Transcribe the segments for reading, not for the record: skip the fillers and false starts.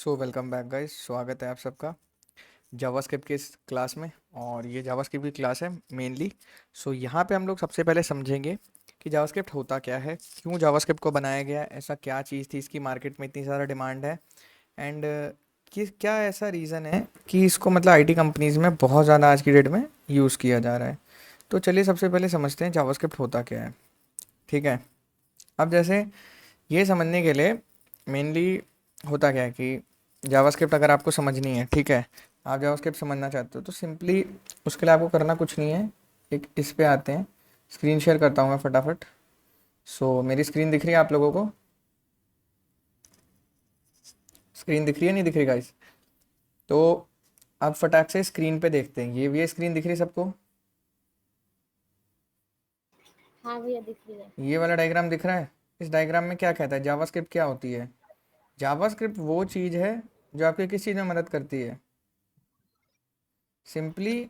Welcome back guys, स्वागत है आप सबका जावास्क्रिप्ट के इस क्लास में। और ये जावास्क्रिप्ट की क्लास है मेनली। यहाँ पे हम लोग सबसे पहले समझेंगे कि जावास्क्रिप्ट होता क्या है, क्यों जावास्क्रिप्ट को बनाया गया, ऐसा क्या चीज़ थी, इसकी मार्केट में इतनी ज़्यादा डिमांड है। एंड कि क्या ऐसा रीज़न है कि इसको मतलब आईटी कंपनीज़ में बहुत ज़्यादा आज की डेट में यूज़ किया जा रहा है। तो चलिए सबसे पहले समझते हैं जावास्क्रिप्ट होता क्या है। ठीक है। अब जैसे ये समझने के लिए मेनली होता क्या है कि जावास्क्रिप्ट अगर आपको समझनी है, ठीक है, आप जावास्क्रिप्ट समझना चाहते हो तो सिंपली उसके लिए आपको करना कुछ नहीं है। एक इस पे आते हैं, स्क्रीन शेयर करता हूँ मैं फटाफट। मेरी स्क्रीन दिख रही है आप लोगों को? स्क्रीन दिख रही है, नहीं दिख रही गाइस? तो अब फटाक से स्क्रीन पे देखते हैं, ये स्क्रीन दिख रही है सबको? हाँ भैया दिख रही है। ये वाला डायग्राम दिख रहा है? इस डायग्राम में क्या कहता है, जावास्क्रिप्ट क्या होती है? जावास्क्रिप्ट वो चीज़ है जो आपकी किस चीज़ में मदद करती है। सिंपली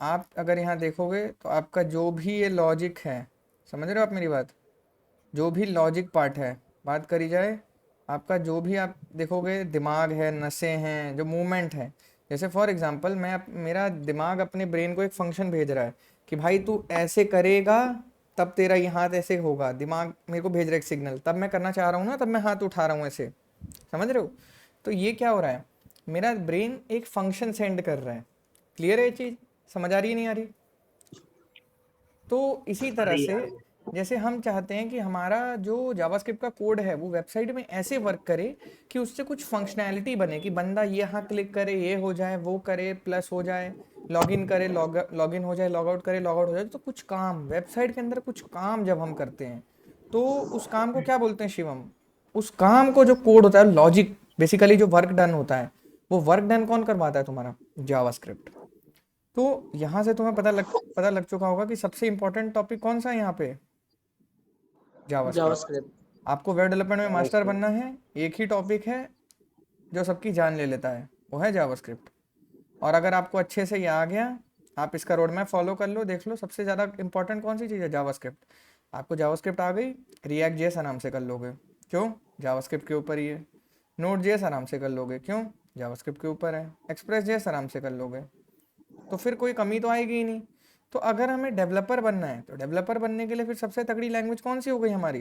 आप अगर यहाँ देखोगे तो आपका जो भी ये लॉजिक है, समझ रहे हो आप मेरी बात? जो भी लॉजिक पार्ट है, बात करी जाए, आपका जो भी आप देखोगे दिमाग है, नसें हैं, जो मूवमेंट है। जैसे फॉर एग्जांपल मेरा दिमाग अपने ब्रेन को एक फंक्शन भेज रहा है कि भाई तू ऐसे करेगा तब तेरा ये हाथ ऐसे होगा। दिमाग मेरे को भेज रहा है एक सिग्नल, तब मैं करना चाह रहा हूँ ना, तब मैं हाथ उठा रहा हूँ ऐसे। समझ रहे हो? तो ये क्या हो रहा है, मेरा ब्रेन एक फंक्शन सेंड कर रहा है। क्लियर है ये चीज़? समझ आ रही है नहीं आ रही? तो इसी आ तरह रही से है आ रही है। जैसे हम चाहते हैं कि हमारा जो जावास्क्रिप्ट का कोड है वो वेबसाइट में ऐसे वर्क करे कि उससे कुछ फंक्शनैलिटी बने, कि बंदा ये यहाँ क्लिक करे, ये हो जाए, वो करे, प्लस हो जाए, लॉगिन करे, लॉगिन हो जाए, लॉग आउट करे, लॉग आउट हो जाए। तो कुछ काम वेबसाइट के अंदर, कुछ काम जब हम करते हैं तो उस काम को क्या बोलते हैं शिवम? उस काम को जो कोड होता है, लॉजिक, बेसिकली जो वर्क डन होता है, वो वर्क डन कौन करवाता है? तुम्हारा जावास्क्रिप्ट। तो यहाँ से तुम्हें पता लग चुका होगा कि सबसे इंपॉर्टेंट टॉपिक कौन सा है यहाँ पे? जावास्क्रिप्ट। जावास्क्रिप्ट। आपको वेब डेवलपमेंट में मास्टर बनना जावास्क्रिप्ट। है, एक ही टॉपिक है जो सबकी जान ले लेता है, वो है जावास्क्रिप्ट। और अगर आपको अच्छे से ये आ गया, आप इसका रोड मैप फॉलो कर लो, देख लो सबसे ज़्यादा इंपॉर्टेंट कौन सी चीज़ है, जावास्क्रिप्ट। आपको जावास्क्रिप्ट आ गई, रिएक्ट जेएस आराम से कर लोगे। क्यों? जावास्क्रिप्ट के ऊपर ही है। नोड जेएस आराम से कर लोगे। क्यों? जावास्क्रिप्ट के ऊपर है। एक्सप्रेस जेएस आराम से कर लोगे। तो फिर कोई कमी तो आएगी ही नहीं। तो अगर हमें डेवलपर बनना है तो डेवलपर बनने के लिए फिर सबसे तगड़ी लैंग्वेज कौन सी हो गई हमारी?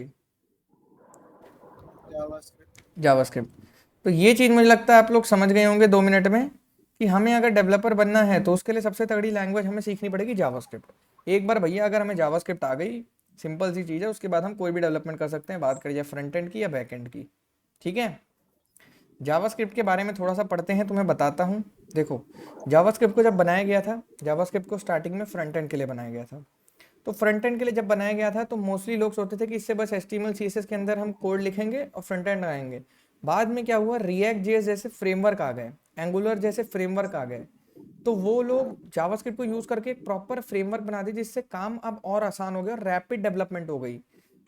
जावास्क्रिप्ट। जावास्क्रिप्ट। तो ये चीज़ मुझे लगता है आप लोग समझ गए होंगे 2 मिनट में कि हमें अगर डेवलपर बनना है तो उसके लिए सबसे तगड़ी लैंग्वेज हमें सीखनी पड़ेगी जावास्क्रिप्ट। एक बार भैया अगर हमें जावास्क्रिप्ट आ गई, सिंपल सी चीज़ है, उसके बाद हम कोई भी डेवलपमेंट कर सकते हैं, बात करिए फ्रंट एंड की या बैक एंड की। ठीक है। जावास्क्रिप्ट के बारे में थोड़ा सा पढ़ते हैं, तुम्हें बताता हूँ। देखो, जावास्क्रिप्ट को जब बनाया गया था, जावास्क्रिप्ट को स्टार्टिंग में फ्रंट एंड के लिए बनाया गया था। तो फ्रंट एंड के लिए जब बनाया गया था तो मोस्टली लोग सोचते थे कि इससे बस HTML CSS के अंदर हम कोड लिखेंगे और फ्रंट एंड आएंगे। बाद में क्या हुआ, रिएक्ट जेएस जैसे फ्रेमवर्क आ गए, एंगुलर जैसे फ्रेमवर्क आ गए। तो वो लोग जावास्क्रिप्ट को यूज करके एक प्रॉपर फ्रेमवर्क बना दिए, जिससे काम अब और आसान हो गया और रैपिड डेवलपमेंट हो गई।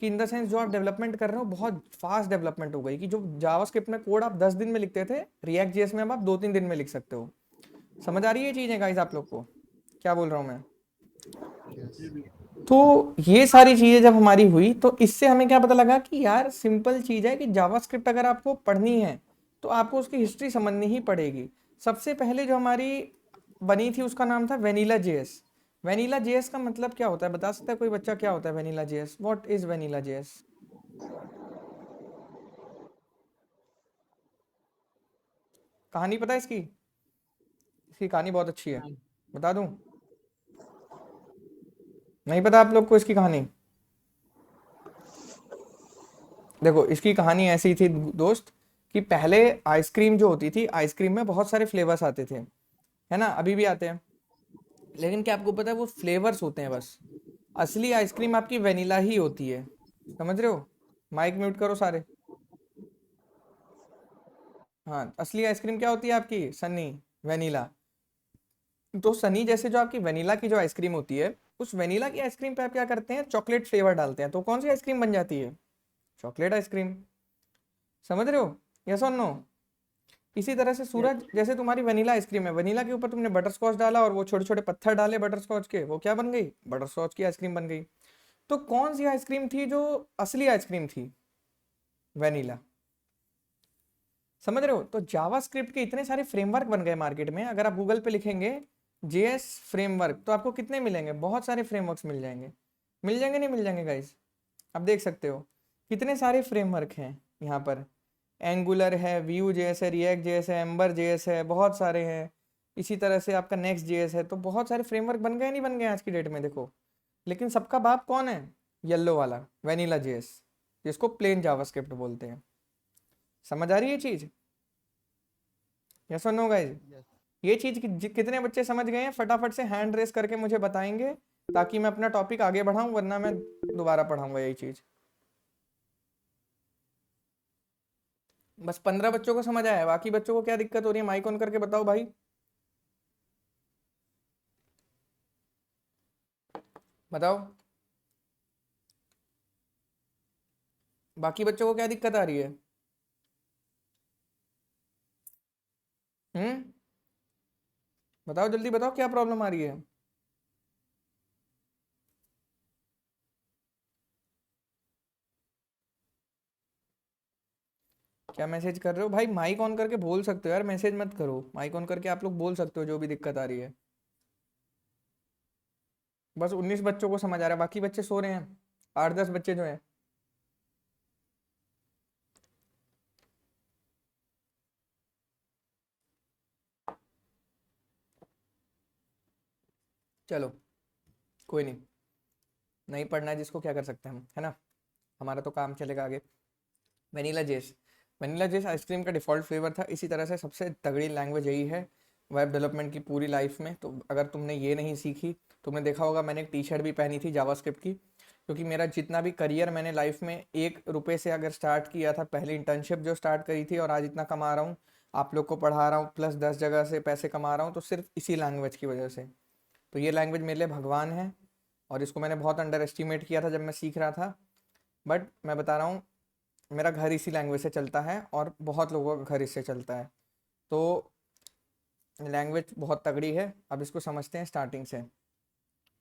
कि इन द सेंस जो आप डेवलपमेंट कर रहे हो बहुत फास्ट डेवलपमेंट हो गई, कि जो जावास्क्रिप्ट में कोड आप 10 दिन में लिखते थे, रिएक्ट जेएस में अब आप 2-3 दिन में लिख सकते हो। समझ आ रही है ये चीजें गाइस आप लोग को? क्या बोल रहा हूँ मैं? जी भैया। तो ये सारी चीजें जब हमारी हुई तो इससे हमें क्या पता लगा कि यार सिंपल चीज है कि जावास्क्रिप्ट अगर आपको पढ़नी है तो आपको उसकी हिस्ट्री समझनी ही पड़ेगी। सबसे पहले जो हमारी बनी थी उसका नाम था वेनिला जेएस। वेनिला जेएस का मतलब क्या होता है, बता सकता है कोई बच्चा क्या होता है vanilla JS? What is vanilla JS? कहानी पता है इसकी? इसकी कहानी बहुत अच्छी है, नहीं। बता दूं? नहीं पता आप लोग को इसकी कहानी? देखो, इसकी कहानी ऐसी थी दोस्त, कि पहले आइसक्रीम जो होती थी, आइसक्रीम में बहुत सारे फ्लेवर्स आते थे, है ना, अभी भी आते हैं। लेकिन क्या आपको पता है वो फ्लेवर्स होते हैं बस। असली आइसक्रीम आपकी वेनिला ही होती है। समझ रहे हो? माइक म्यूट करो सारे। हाँ, असली आइसक्रीम क्या होती है आपकी? सनी, वेनिला। तो सनी जैसे जो आपकी वेनिला की जो आइसक्रीम होती है, उस वेनिला की आइसक्रीम पे आप क्या करते हैं, चॉकलेट फ्लेवर डालते हैं, तो कौन सी आइसक्रीम बन जाती है? Chocolate ice cream. समझ रहे हो? यस और नो? इसी तरह से सूरज, यस। जैसे तुम्हारी वनीला आइसक्रीम है, वनीला के ऊपर तुमने बटर स्कॉच डाला और वो छोटे छोटे पत्थर डाले बटर स्कॉच के, वो क्या बन गई? बटर स्कॉच की आइसक्रीम बन गई। तो कौन सी आइसक्रीम थी जो असली आइसक्रीम थी? वेनिला। समझ रहे हो? तो जावास्क्रिप्ट के इतने सारे फ्रेमवर्क बन गए मार्केट में। अगर आप गूगल पे लिखेंगे जेएस फ्रेमवर्क तो आपको कितने मिलेंगे? बहुत सारे फ्रेमवर्क्स मिल जाएंगे। मिल जाएंगे नहीं मिल जाएंगे गाइस? आप देख सकते हो कितने सारे फ्रेमवर्क हैं यहाँ पर। एंगुलर है, व्यू जेएस है, रिएक्ट जेएस है, एम्बर जेएस है, बहुत सारे हैं। इसी तरह से आपका नेक्स्ट जेएस है। तो बहुत सारे फ्रेमवर्क बन गए नहीं बन गए आज की डेट में देखो। लेकिन सबका बाप कौन है? येलो वाला वेनिला जेएस, जिसको प्लेन जावास्क्रिप्ट बोलते हैं। समझ आ रही है चीज? यस और नो गाइस? यस। ये चीज कितने बच्चे समझ गए हैं? फटाफट से हैंड रेस करके मुझे बताएंगे ताकि मैं अपना टॉपिक आगे बढ़ाऊं, वरना मैं दोबारा पढ़ाऊंगा यही चीज। बस 15 बच्चों को समझ आया है, बाकी बच्चों को क्या दिक्कत हो रही है? माइक ऑन करके बताओ भाई। बताओ बाकी बच्चों को क्या दिक्कत आ रही है? हम्म, बताओ जल्दी बताओ क्या प्रॉब्लम आ रही है? क्या मैसेज कर रहे हो भाई? माइक ऑन करके बोल सकते हो यार, मैसेज मत करो। माइक ऑन करके आप लोग बोल सकते हो जो भी दिक्कत आ रही है। बस 19 बच्चों को समझ आ रहा है, बाकी बच्चे सो रहे हैं। 8-10 बच्चे जो हैं। चलो कोई नहीं, नहीं पढ़ना है जिसको क्या कर सकते हैं हम, है ना? हमारा तो काम चलेगा आगे। वेनिला जेस, वेनिला जेस आइसक्रीम का डिफ़ॉल्ट फ्लेवर था। इसी तरह से सबसे तगड़ी लैंग्वेज यही है वेब डेवलपमेंट की पूरी लाइफ में। तो अगर तुमने ये नहीं सीखी, तुमने देखा होगा मैंने एक टी शर्ट भी पहनी थी जावास्क्रिप्ट की, क्योंकि मेरा जितना भी करियर मैंने लाइफ में 1 रुपये से अगर स्टार्ट किया था, पहली इंटर्नशिप जो स्टार्ट करी थी, और आज इतना कमा रहा हूँ, आप लोग को पढ़ा रहा हूँ, प्लस 10 जगह से पैसे कमा रहा हूँ, तो सिर्फ इसी लैंग्वेज की वजह से। तो ये लैंग्वेज मेरे लिए भगवान है, और इसको मैंने बहुत अंडर एस्टिमेट किया था जब मैं सीख रहा था। बट मैं बता रहा हूँ, मेरा घर इसी लैंग्वेज से चलता है और बहुत लोगों का घर इससे चलता है। तो लैंग्वेज बहुत तगड़ी है। अब इसको समझते हैं स्टार्टिंग से।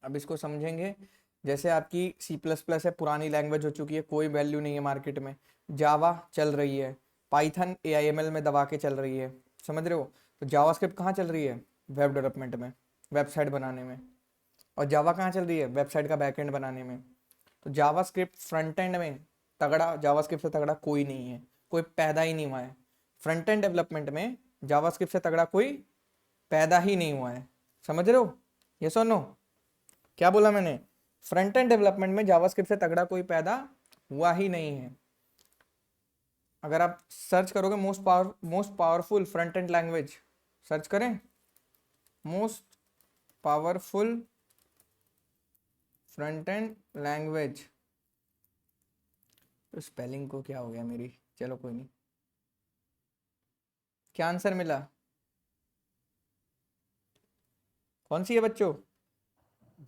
अब इसको समझेंगे। जैसे आपकी C++ है, पुरानी लैंग्वेज हो चुकी है, कोई वैल्यू नहीं है मार्केट में। जावा चल रही है, पाइथन AIML में दबा के चल रही है, समझ रहे हो? तो जावास्क्रिप्ट कहाँ चल रही है? वेब डेवलपमेंट में, वेबसाइट बनाने में। और जावा कहाँ चल रही है? वेबसाइट का बैकएंड बनाने में। तो जावास्क्रिप्ट फ्रंट एंड में तगड़ा, जावास्क्रिप्ट से तगड़ा कोई नहीं है, कोई पैदा ही नहीं हुआ है। फ्रंट एंड डेवलपमेंट में जावास्क्रिप्ट से तगड़ा कोई पैदा ही नहीं हुआ है। समझ रहे हो? यस और नो? क्या बोला मैंने? फ्रंट एंड डेवलपमेंट में जावास्क्रिप्ट से तगड़ा कोई पैदा हुआ ही नहीं है। अगर आप सर्च करोगे most powerful front end language, search करें most powerful front end language, तो स्पेलिंग को क्या हो गया मेरी, चलो कोई नहीं। क्या आंसर मिला? कौन सी है बच्चों?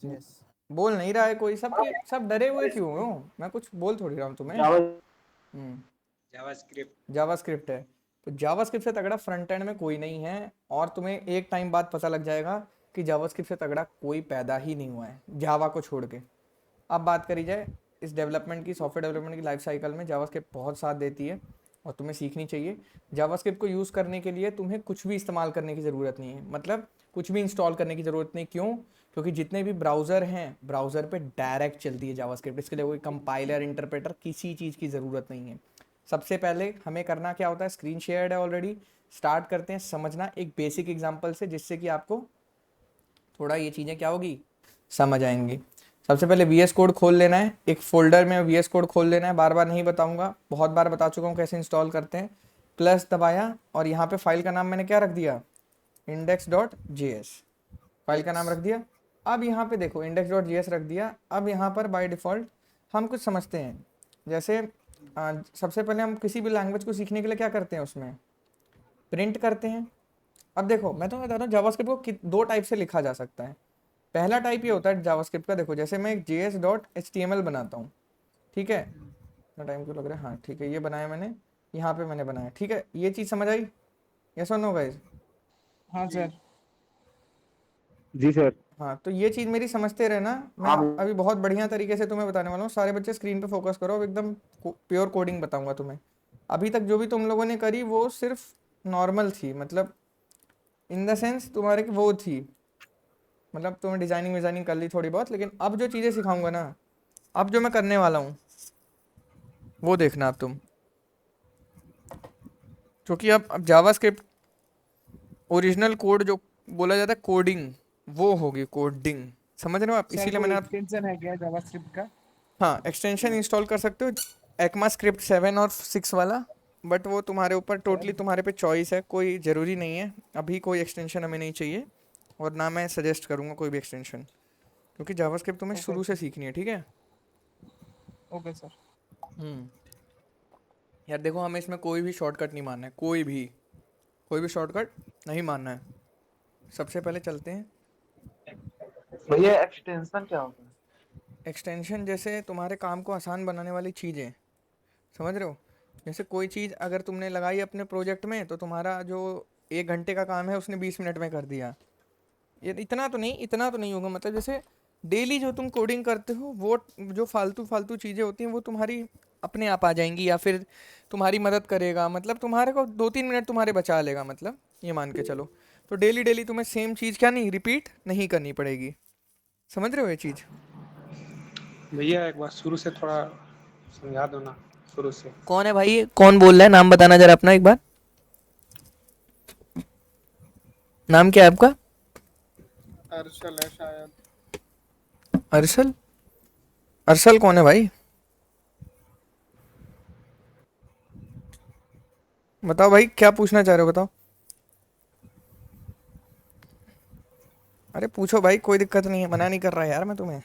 यस। बोल नहीं रहा है कोई, सब डरे हुए क्यों हो? मैं कुछ बोल थोड़ी रहा हूँ तुम्हें। जावास्क्रिप्ट है। तो जावास्क्रिप्ट से तगड़ा फ्रंट एंड में कोई नहीं है, और तुम्हें एक टाइम बाद पता लग जाएगा कि जावास्क्रिप्ट से तगड़ा कोई पैदा ही नहीं हुआ है, जावा को छोड़ के। अब बात करी जाए इस डेवलपमेंट की, सॉफ्टवेयर डेवलपमेंट की लाइफ साइकिल में जावास्क्रिप्ट बहुत साथ देती है और तुम्हें सीखनी चाहिए। जावास्क्रिप्ट को यूज़ करने के लिए तुम्हें कुछ भी इस्तेमाल करने की ज़रूरत नहीं है, मतलब कुछ भी इंस्टॉल करने की ज़रूरत नहीं। क्यों? क्योंकि जितने भी ब्राउज़र हैं, ब्राउज़र पे डायरेक्ट चलती है जावास्क्रिप्ट। इसके लिए कोई कंपाइलर, इंटरप्रेटर, किसी चीज़ की ज़रूरत नहीं है। सबसे पहले हमें करना क्या होता है, स्क्रीन शेयर्ड है ऑलरेडी, स्टार्ट करते हैं समझना एक बेसिक एग्जांपल से, जिससे कि आपको थोड़ा ये चीज़ें क्या होगी, समझ आएंगी। सबसे पहले VS कोड खोल लेना है, एक फोल्डर में VS कोड खोल लेना है। बार बार नहीं बताऊंगा, बहुत बार बता चुका हूँ कैसे इंस्टॉल करते हैं। प्लस दबाया और यहाँ पे फाइल का नाम मैंने क्या रख दिया, index.js, फाइल का नाम रख दिया। अब यहाँ पे देखो index.js रख दिया। अब यहाँ पर बाय डिफ़ॉल्ट हम कुछ समझते हैं। जैसे सबसे पहले हम किसी भी लैंग्वेज को सीखने के लिए क्या करते हैं, उसमें प्रिंट करते हैं। अब देखो मैं तो बता रहा हूँ जावास्क्रिप्ट को 2 टाइप से लिखा जा सकता है। पहला टाइप ये होता है जावास्क्रिप्ट का, देखो जैसे मैं एक js.html बनाता हूँ, ठीक है? इतना टाइम क्यों लग रहा है? हाँ ठीक है, ये बनाया मैंने, यहाँ पे मैंने बनाया, ठीक है? ये चीज़ समझ आई? यस और नो गाइज? हाँ सर। जी सर। हाँ, तो ये चीज़ मेरी समझते रहना। मैं अभी बहुत बढ़िया तरीके से तुम्हें बताने वाला हूँ। सारे बच्चे स्क्रीन पे फोकस करो, अब एकदम प्योर कोडिंग बताऊंगा तुम्हें। अभी तक जो भी तुम लोगों ने करी वो सिर्फ नॉर्मल थी, मतलब इन द सेंस तुम्हारे की वो थी, मतलब तुम्हें डिजाइनिंग विजाइनिंग कर ली थोड़ी बहुत, लेकिन अब जो चीज़ें सिखाऊंगा ना, अब जो मैं करने वाला हूँ वो देखना अब तुम, क्योंकि अब जावास्क्रिप्ट ओरिजिनल कोड जो बोला जाता है कोडिंग, वो होगी कोडिंग, समझ रहे हो आप, सर इसीलिए कोई मैंने आप, एक्सटेंशन है क्या जावास्क्रिप्ट का? हाँ एक्सटेंशन इंस्टॉल कर सकते हो, एक्मा स्क्रिप्ट 7 और 6 वाला, बट वो तुम्हारे ऊपर टोटली तुम्हारे पे चॉइस है, कोई ज़रूरी नहीं है, अभी कोई एक्सटेंशन हमें नहीं चाहिए, और ना मैं सजेस्ट करूँगा कोई भी एक्सटेंशन, क्योंकि जावास्क्रिप्ट तुम्हें ओके शुरू से सीखनी है, ठीक है। Okay sir. हम्म। यार देखो, हमें इसमें कोई भी शॉर्टकट नहीं मानना है, कोई भी शॉर्टकट नहीं मानना है। सबसे पहले चलते हैं, भैया एक्सटेंशन क्या होता है? एक्सटेंशन जैसे तुम्हारे काम को आसान बनाने वाली चीज़ें, समझ रहे हो, जैसे कोई चीज़ अगर तुमने लगाई अपने प्रोजेक्ट में, तो तुम्हारा जो 1 घंटे का काम है उसने 20 मिनट में कर दिया, ये इतना तो नहीं होगा, मतलब जैसे डेली जो तुम कोडिंग करते हो वो जो फालतू फालतू चीज़ें होती हैं वो तुम्हारी अपने आप आ जाएंगी, या फिर तुम्हारी मदद करेगा, मतलब तुम्हारे को 2-3 मिनट तुम्हारे बचा लेगा, मतलब ये मान के चलो। तो डेली डेली तुम्हें सेम चीज़ क्या नहीं रिपीट नहीं करनी पड़ेगी, समझ रहे हो ये चीज़। भैया एक बार शुरू से थोड़ा समझा दो ना, शुरू से। कौन है भाई ये? कौन बोल रहा है? नाम बताना जरा अपना एक बार, नाम क्या है आपका? अर्शल है शायद। अरसल? अरसल कौन है भाई? बताओ भाई, क्या पूछना चाह रहे हो, बताओ। अरे पूछो भाई, कोई दिक्कत नहीं है, मना नहीं कर रहा यार मैं तुम्हें।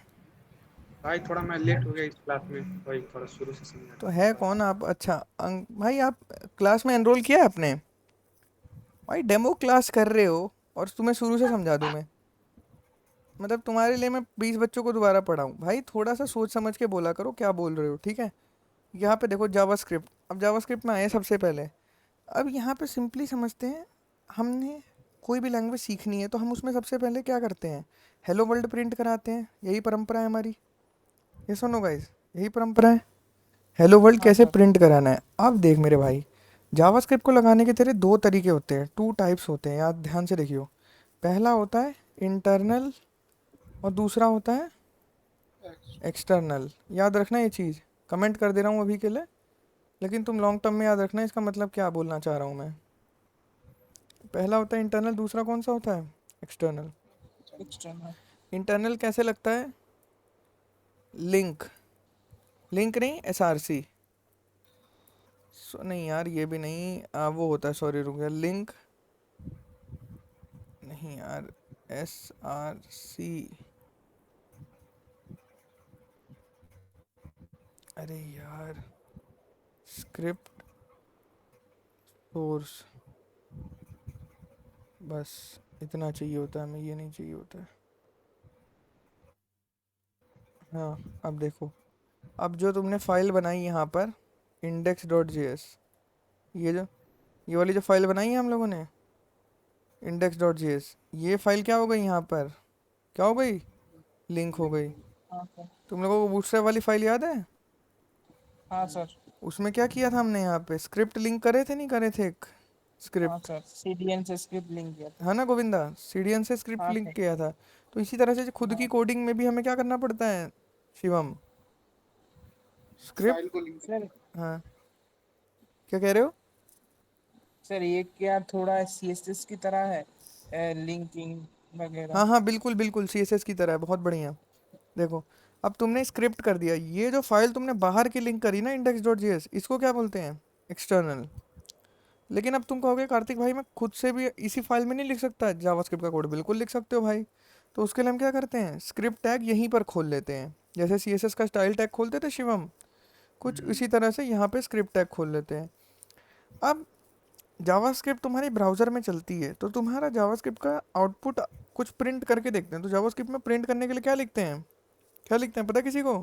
भाई थोड़ा मैं लेट हो गया इस क्लास में, वही थोड़ा शुरू से समझा तो है दो। कौन आप? अच्छा भाई आप क्लास में एनरोल किया है आपने? भाई डेमो क्लास कर रहे हो और तुम्हें शुरू से समझा दूं मैं? मतलब तुम्हारे लिए मैं 20 बच्चों को दोबारा पढ़ाऊं? भाई थोड़ा सा सोच समझ के बोला करो क्या बोल रहे हो, ठीक है। यहाँ पे देखो जावास्क्रिप्ट, अब जावास्क्रिप्ट में आए सबसे पहले, अब यहाँ पे सिंपली समझते हैं, हमने कोई भी लैंग्वेज सीखनी है तो हम उसमें सबसे पहले क्या करते हैं, हेलो वर्ल्ड प्रिंट कराते हैं, यही परंपरा है हमारी, ये सुनो गाइस, यही परंपरा है। हेलो वर्ल्ड हाँ कैसे सर। प्रिंट कराना है, अब देख मेरे भाई, जावास्क्रिप्ट को लगाने के तेरे 2 तरीके होते हैं, 2 टाइप्स होते हैं, याद ध्यान से देखियो। पहला होता है इंटरनल और दूसरा होता है एक्सटर्नल, याद रखना ये चीज़, कमेंट कर दे रहा हूँ अभी के लिए, लेकिन तुम लॉन्ग टर्म में याद रखना इसका मतलब क्या बोलना चाह रहा हूँ मैं। पहला होता है इंटरनल, दूसरा कौन सा होता है? एक्सटर्नल। एक्सटर्नल। इंटरनल कैसे लगता है? लिंक, लिंक नहीं, SRC, नहीं यार ये भी नहीं, वो होता है, सॉरी रुक गया, लिंक नहीं यार, SRC, अरे यार, स्क्रिप्ट सोर्स, बस इतना चाहिए होता है हमें, ये नहीं चाहिए होता है। हाँ अब देखो, अब जो तुमने फाइल बनाई यहाँ पर index.js, ये वाली जो फाइल बनाई है हम लोगों ने index.js, ये फाइल क्या हो गई यहाँ पर, क्या हो गई? लिंक हो गई। हाँ सर। तुम लोगों को बूटस्ट्रैप वाली फाइल याद है? हाँ सर। उसमें क्या किया था हमने, यहाँ पे स्क्रिप्ट लिंक करे थे, नहीं करे थे एक हाँ स्क्रिप्ट, सर, सीडीएन से स्क्रिप्ट लिंक किया था। है ना गोविंदा, CDN से स्क्रिप्ट हाँ लिंक सर। किया था। तो इसी तरह से खुद की हाँ कोडिंग में भी हमें क्या करना पड़ता है शिवम, स्क्रिप्ट, फाइल को लिंक सर। हाँ क्या कह रहे हो? सर ये क्या थोड़ा सीएसएस की तरह है, लिंकिंग वगैरह। हाँ हाँ बिल्कुल बिल्कुल, CSS की तरह है, बहुत बढ़िया। देखो, अब तुमने स्क्रिप्ट कर दिया, ये जो फाइल तुमने बाहर की लिंक करी ना index.js, इसको क्या बोलते हैं? एक्सटर्नल। लेकिन अब तुम कहोगे कार्तिक भाई मैं खुद से भी इसी फाइल में नहीं लिख सकता जावास्क्रिप्ट का कोड, बिल्कुल लिख सकते हो भाई। तो उसके लिए हम क्या करते हैं, स्क्रिप्ट टैग यहीं पर खोल लेते हैं, जैसे CSS का स्टाइल टैग खोलते थे शिवम, कुछ इसी तरह से यहाँ पे स्क्रिप्ट टैग खोल लेते हैं। अब जावास्क्रिप्ट तुम्हारी ब्राउज़र में चलती है, तो तुम्हारा जावास्क्रिप्ट का आउटपुट कुछ प्रिंट करके देखते हैं, तो जावास्क्रिप्ट में प्रिंट करने के लिए क्या लिखते हैं, क्या लिखते हैं पता है किसी को?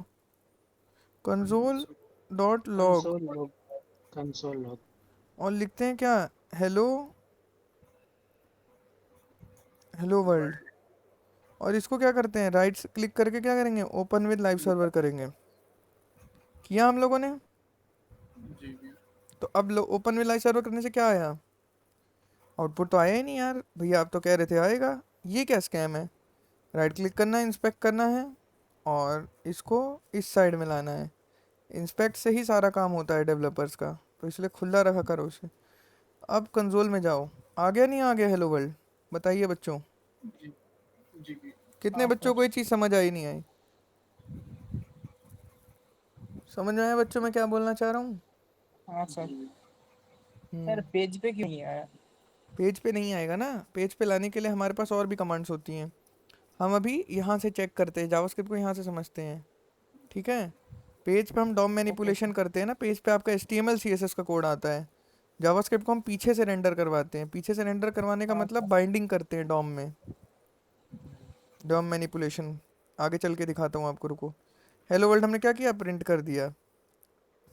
Console dot log, console log. Console log. और लिखते हैं क्या, हेलो, हेलो वर्ल्ड, और इसको क्या करते हैं, राइट क्लिक करके क्या करेंगे, ओपन विद लाइव सर्वर करेंगे। किया हम लोगों ने? तो अब लो ओपन विलाई सर्वर करने से क्या आया? आउटपुट तो आया ही नहीं यार भैया, आप तो कह रहे थे आएगा। ये क्या स्कैम है? राइट क्लिक करना है, इंस्पेक्ट करना है और इसको इस साइड में लाना है। इंस्पेक्ट से ही सारा काम होता है डेवलपर्स का, तो इसलिए खुला रखा करो उसे। अब कंसोल में जाओ। आ गया नहीं आ गया हेलो वर्ल्ड? बताइए बच्चों, कितने हाँ बच्चों सर। को ये चीज़ समझ आई नहीं आई? समझ में आया बच्चों मैं क्या बोलना चाह रहा हूँ? हाँ सर। हम्म। सर पेज पे क्यों नहीं आया? पेज पे नहीं आएगा ना, पेज पे लाने के लिए हमारे पास और भी कमांड्स होती हैं। हम अभी यहाँ से चेक करते हैं, जावास्क्रिप्ट को यहाँ से समझते हैं, ठीक है। पेज पे हम डॉम ओके मैनिपुलेशन सर। करते हैं ना, पेज पे आपका HTML CSS का कोड आता है। जावास्क्रिप्ट को हम पीछे से रेंडर करवाते हैं। पीछे से रेंडर करवाने का हाँ मतलब सर। बाइंडिंग करते हैं डॉम में। डॉम मैनिपुलेशन आगे चल के दिखाता हूँ आपको, रुको। हेलो वर्ल्ड हमने क्या किया? प्रिंट कर दिया।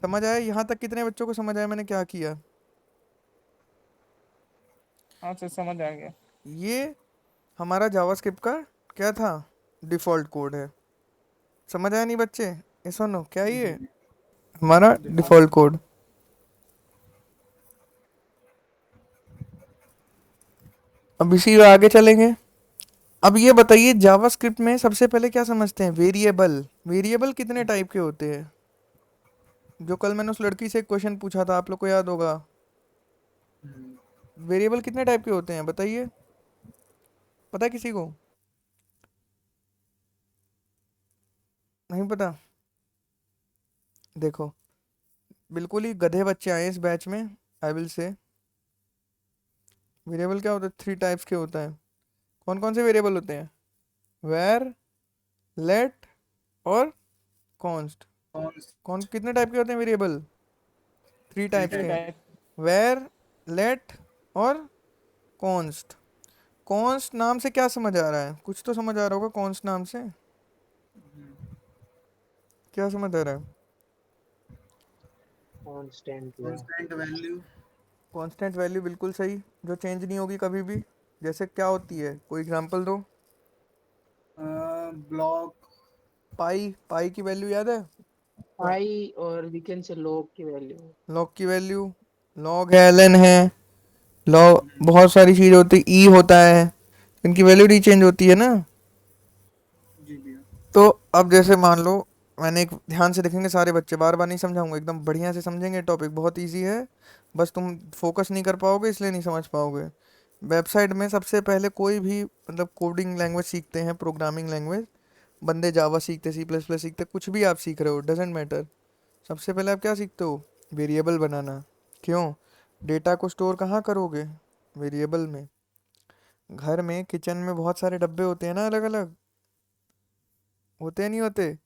समझ आया यहाँ तक? कितने बच्चों को समझ आया मैंने क्या किया? हाँ सर समझ आ गया। ये हमारा जावास्क्रिप्ट का क्या था? डिफ़ॉल्ट कोड है। समझ आया नहीं बच्चे? ये सुनो, क्या है ये? हमारा डिफ़ॉल्ट कोड। अब इसी में आगे चलेंगे। अब ये बताइए जावास्क्रिप्ट में सबसे पहले क्या समझते हैं? वेरिएबल। वेरिएबल कितने टाइप के होते हैं? जो कल मैंने उस लड़की से एक क्वेश्चन पूछा था, आप लोग को याद होगा। वेरिएबल कितने टाइप के होते हैं बताइए, पता है किसी को? नहीं पता? देखो, बिल्कुल ही गधे बच्चे आए इस बैच में। आई विल से वेरिएबल क्या होता है? 3 टाइप्स के होता है। कौन कौन से वेरिएबल होते हैं? वेर, लेट और कॉन्स्ट। कौन कितने टाइप के होते हैं वेरिएबल? 3 टाइप्स थ्री के। टाइप। वेर, लेट और कॉन्स्ट। कॉन्स्ट नाम से क्या समझ आ रहा है? कुछ तो समझ आ रहा होगा कॉन्स्ट नाम से। क्या समझ आ रहा है? कांस्टेंट या कांस्टेंट वैल्यू, बिल्कुल सही, जो चेंज नहीं होगी कभी भी। जैसे क्या होती है, कोई एग्जांपल दो। ब्लॉक पाई, पाई की वैल्यू याद है? आई और वी कैन से लॉग की वैल्यू। लॉग की वैल्यू, लॉग है, एलन है, लॉग बहुत सारी चीज़ होती है, ई होता है, इनकी वैल्यू नहीं चेंज होती है ना। जी भैया। तो अब जैसे मान लो, मैंने एक ध्यान से देखेंगे सारे बच्चे, बार बार नहीं समझाऊंगा, एकदम बढ़िया से समझेंगे। टॉपिक बहुत इजी है, बस तुम फोकस नहीं कर पाओगे इसलिए नहीं समझ पाओगे। वेबसाइट में सबसे पहले कोई भी मतलब कोडिंग लैंग्वेज सीखते हैं, प्रोग्रामिंग लैंग्वेज, बंदे जावा सीखते, C++ सीखते, कुछ भी आप सीख रहे हो, डजेंट मैटर। सबसे पहले आप क्या सीखते हो? वेरिएबल बनाना। क्यों? डेटा को स्टोर कहाँ करोगे? वेरिएबल में। घर में किचन में बहुत सारे डब्बे होते हैं ना, अलग अलग, होते हैं नहीं होते?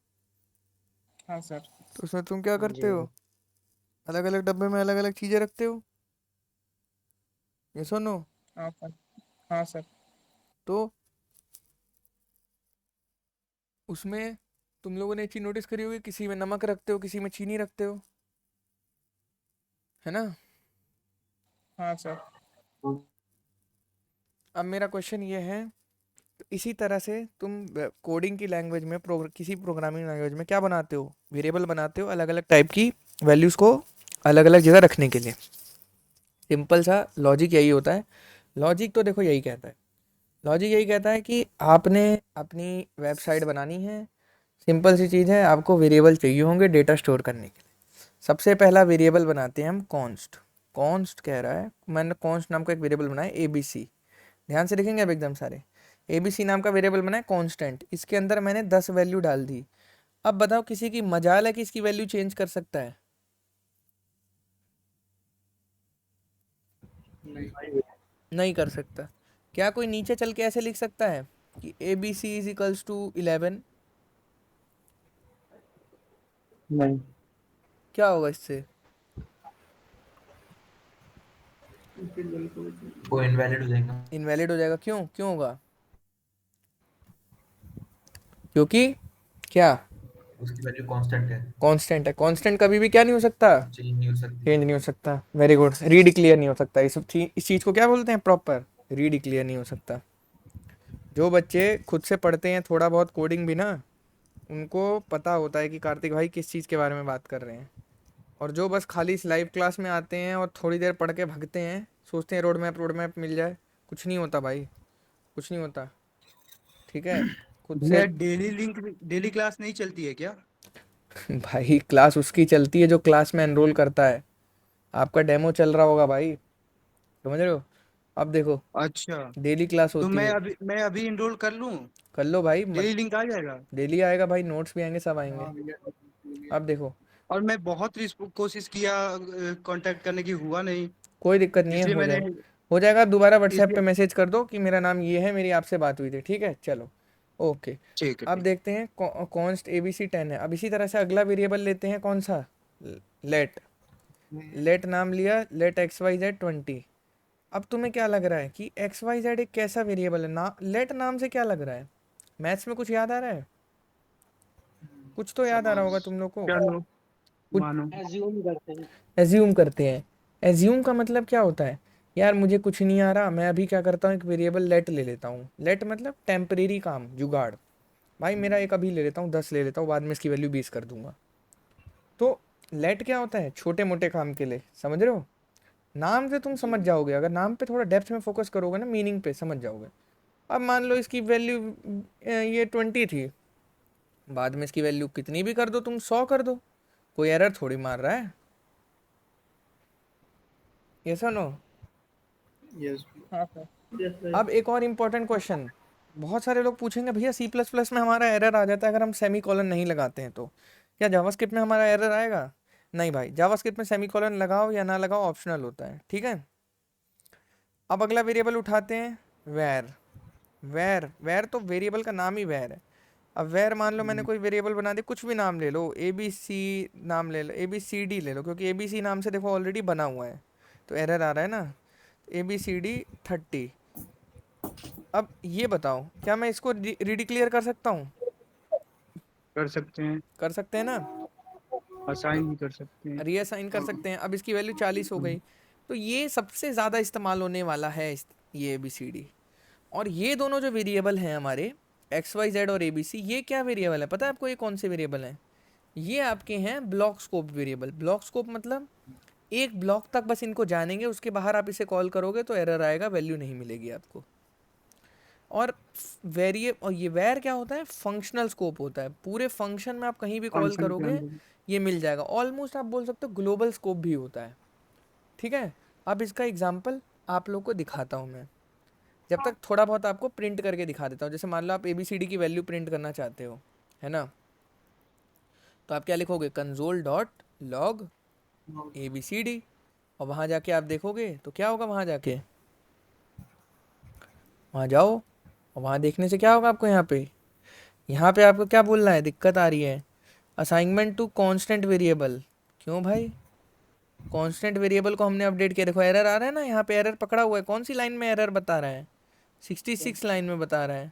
हाँ सर। तो उसमें तुम क्या करते जी। हो? अलग अलग डब्बे में अलग अलग चीज़ें रखते हो, ये सुनो। हाँ सर। हाँ सर। तो उसमें तुम लोगों ने एक चीज़ नोटिस करी होगी, किसी में नमक रखते हो, किसी में चीनी रखते हो, है ना? हाँ सर। अब मेरा क्वेश्चन ये है, तो इसी तरह से तुम कोडिंग की लैंग्वेज में किसी प्रोग्रामिंग लैंग्वेज में क्या बनाते हो? वेरिएबल बनाते हो, अलग अलग टाइप की वैल्यूज़ को अलग अलग जगह रखने के लिए। सिंपल सा लॉजिक यही होता है। लॉजिक तो देखो यही कहता है, लॉजिक यही कहता है कि आपने अपनी वेबसाइट बनानी है, सिंपल सी चीज़ है, आपको वेरिएबल चाहिए होंगे डेटा स्टोर करने के लिए। सबसे पहला वेरिएबल बनाते हैं हम कॉन्स्ट। कॉन्स्ट कह रहा है, मैंने कॉन्स्ट नाम का एक वेरिएबल बनाया ABC। ध्यान से देखेंगे अब एकदम सारे। ABC नाम का वेरिएबल बनाया कॉन्स्टेंट, इसके अंदर मैंने 10 वैल्यू डाल दी। अब बताओ किसी की मजाल है कि इसकी वैल्यू चेंज कर सकता है? नहीं कर सकता। क्या कोई नीचे चल के ऐसे लिख सकता है कि ABC = 11? नहीं। क्या होगा इससे? वो इनवैलिड हो जाएगा। इनवैलिड हो जाएगा। क्यों? क्यों होगा? क्योंकि क्या? उसकी वैल्यू कांस्टेंट है, कांस्टेंट है। कांस्टेंट कभी भी क्या नहीं हो सकता? चेंज नहीं हो सकती। चेंज नहीं हो सकता। Very good. रीडिक्लेयर नहीं हो सकता। इस चीज़ को क्या बोलते हैं प्रॉपर? रीडिक्लेयर नहीं हो सकता। जो बच्चे खुद से पढ़ते हैं थोड़ा बहुत कोडिंग भी ना, उनको पता होता है कि कार्तिक भाई किस चीज़ के बारे में बात कर रहे हैं। और जो बस खाली इस लाइव क्लास में आते हैं और थोड़ी देर पढ़ के भागते हैं, सोचते हैं रोड मैप मिल जाए, कुछ नहीं होता भाई, कुछ नहीं होता। ठीक है, खुद से भैया डेली क्लास नहीं चलती है क्या? भाई क्लास उसकी चलती है जो क्लास में एनरोल करता है। आपका डेमो चल रहा होगा भाई, समझ रहे हो? अब देखो, अच्छा, डेली क्लास तो होती है। मैं अभी इनरोल कर लूँ? कर लो भाई, डेली लिंक आ जाएगा? डेली आएगा भाई, नोट्स भी आएंगे, सब आएंगे। हाँ भैया। अब देखो, और मैं बहुत कोशिश किया कांटेक्ट करने की, हुआ नहीं। कोई दिक्कत नहीं है, इसलिए हो मैंने जाएगा, हो जाएगा। दोबारा व्हाट्सएप पे इसलिए मैसेज कर दो कि मेरा नाम ये है, मेरी आपसे बात हुई थी। ठीक है, चलो, ओके। ठीक है, अब ठीक। देखते हैं कॉन्स्ट एबीसी 10 है। अब इसी तरह से अगला वेरिएबल लेते हैं, कौन सा? लेट। लेट नाम लिया, लेट एक्स वाई जेड 20। अब तुम्हें क्या लग रहा है कि एक्स वाई जेड एक कैसा वेरिएबल है? ना लेट नाम से क्या लग रहा है? मैथ्स में कुछ याद आ रहा है? कुछ तो याद आ रहा होगा तुम लोग को। चलो कुछ मानो। एज्यूम करते हैं। एज्यूम का मतलब क्या होता है? यार मुझे कुछ नहीं आ रहा, मैं अभी क्या करता हूँ, एक वेरिएबल लेट ले लेता हूँ। लेट मतलब टेम्परेरी काम, जुगाड़। भाई मेरा एक अभी ले लेता हूँ, 10 ले लेता हूँ, बाद में इसकी वैल्यू 20 कर दूंगा। तो लेट क्या होता है? छोटे मोटे काम के लिए, समझ रहे हो? नाम से तुम समझ जाओगे, अगर नाम पे थोड़ा डेप्थ में फोकस करोगे ना, मीनिंग पे समझ जाओगे। अब मान लो इसकी वैल्यू ये 20 थी, बाद में इसकी वैल्यू कितनी भी कर दो तुम, 100 कर दो, कोई एरर थोड़ी मार रहा है। ये सुनो, यस। हाँ सर। अब एक और इम्पोर्टेंट क्वेश्चन। बहुत सारे लोग पूछेंगे भैया सी प्लस प्लस में हमारा एरर आ जाता है अगर हम सेमी कॉलन नहीं लगाते हैं, तो क्या जावास्क्रिप्ट में हमारा एरर आएगा? नहीं भाई, जावास्क्रिप्ट में सेमी कॉलन लगाओ या ना लगाओ ऑप्शनल होता है। ठीक है, अब अगला वेरिएबल उठाते हैं, वेर। वेर वेर तो वेरिएबल का नाम ही वेर है। अब वेर मान लो मैंने कोई वेरिएबल बना दी, कुछ भी नाम ले लो, ए बी सी नाम ले लो, ए बी सी डी ले लो, क्योंकि ए बी सी नाम से देखो ऑलरेडी बना हुआ है, तो एरर आ रहा है ना। A B C D 30। अब ये बताओ, क्या मैं इसको रिडिक्लेयर कर सकता हूँ? कर सकते हैं, कर सकते हैं ना, असाइन भी कर सकते हैं। रीअसाइन कर सकते हैं। अब इसकी वैल्यू 40 हो गई, तो ये सबसे ज़्यादा इस्तेमाल होने वाला है ये बी सी डी। और ये दोनों जो वेरिएबल हैं हमारे, एक्स वाई जेड और ए बी सी, ये क्या वेरिएबल है पता है आपको? ये कौन से वेरिएबल हैं? ये आपके हैं block scope variable. Block scope मतलब एक ब्लॉक तक बस इनको जानेंगे, उसके बाहर आप इसे कॉल करोगे तो एरर आएगा, वैल्यू नहीं मिलेगी आपको। और और ये वेर क्या होता है? फंक्शनल स्कोप होता है, पूरे फंक्शन में आप कहीं भी कॉल फंक्शन के करोगे अंदर। ये मिल जाएगा। ऑलमोस्ट आप बोल सकते हो ग्लोबल स्कोप भी होता है। ठीक है, अब इसका एग्जांपल आप लोग को दिखाता हूँ मैं, जब तक थोड़ा बहुत आपको प्रिंट करके दिखा देता हूँ। जैसे मान लो आप ए बी सी डी की वैल्यू प्रिंट करना चाहते हो, है ना, तो आप क्या लिखोगे? Console dot log A B C D, और वहाँ जाके आप देखोगे तो क्या होगा? वहाँ जाके, वहाँ जाओ, और वहाँ देखने से क्या होगा आपको? यहाँ पे आपको क्या बोलना है? दिक्कत आ रही है, असाइनमेंट टू कांस्टेंट वेरिएबल। क्यों भाई? कांस्टेंट वेरिएबल को हमने अपडेट किया, देखो एरर आ रहा है ना, यहाँ पे एरर पकड़ा हुआ है। कौन सी लाइन में एरर बता रहा है? 66 लाइन में बता रहा है।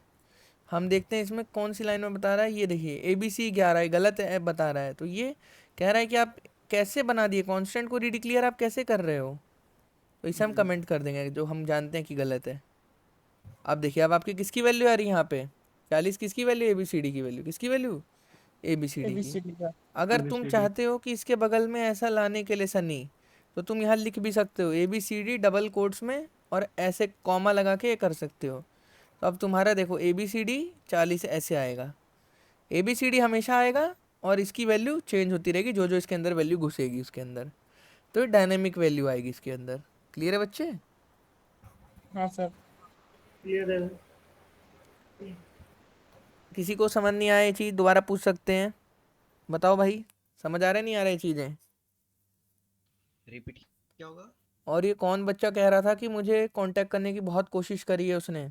हम देखते हैं इसमें कौन सी लाइन में बता रहा है। ये देखिए ए बी सी 11 गलत है बता रहा है। तो ये कह रहा है कि आप कैसे बना दिए कांस्टेंट को रिडिक्लेयर, आप कैसे कर रहे हो? तो इसे हम कमेंट कर देंगे जो हम जानते हैं कि गलत है। अब देखिए, अब आपकी किसकी वैल्यू आ रही है यहाँ पे? 40 किसकी value? A B C D की वैल्यू। किसकी value? A B C D की। एबीसीडी का। अगर तुम ABCD। चाहते हो कि इसके बगल में ऐसा लाने के लिए सनी, तो तुम यहाँ लिख भी सकते हो A B C D double quotes में, और ऐसे कॉमा लगा के कर सकते हो। तो अब तुम्हारा देखो ए बी सी डी 40 ऐसे आएगा, ए बी सी डी हमेशा आएगा, और इसकी वैल्यू चेंज होती रहेगी जो जो इसके अंदर वैल्यू घुसेगी उसके अंदर। तो ये डायनेमिक वैल्यू आएगी इसके अंदर। क्लियर है बच्चे? हाँ सर। किसी को समझ नहीं आया ये चीज़ दोबारा पूछ सकते हैं। बताओ भाई, समझ आ रहा नहीं आ रहा ये चीज़ें? रिपीट क्या होगा? और ये कौन बच्चा कह रहा था कि मुझे कांटेक्ट करने की बहुत कोशिश करी है उसने?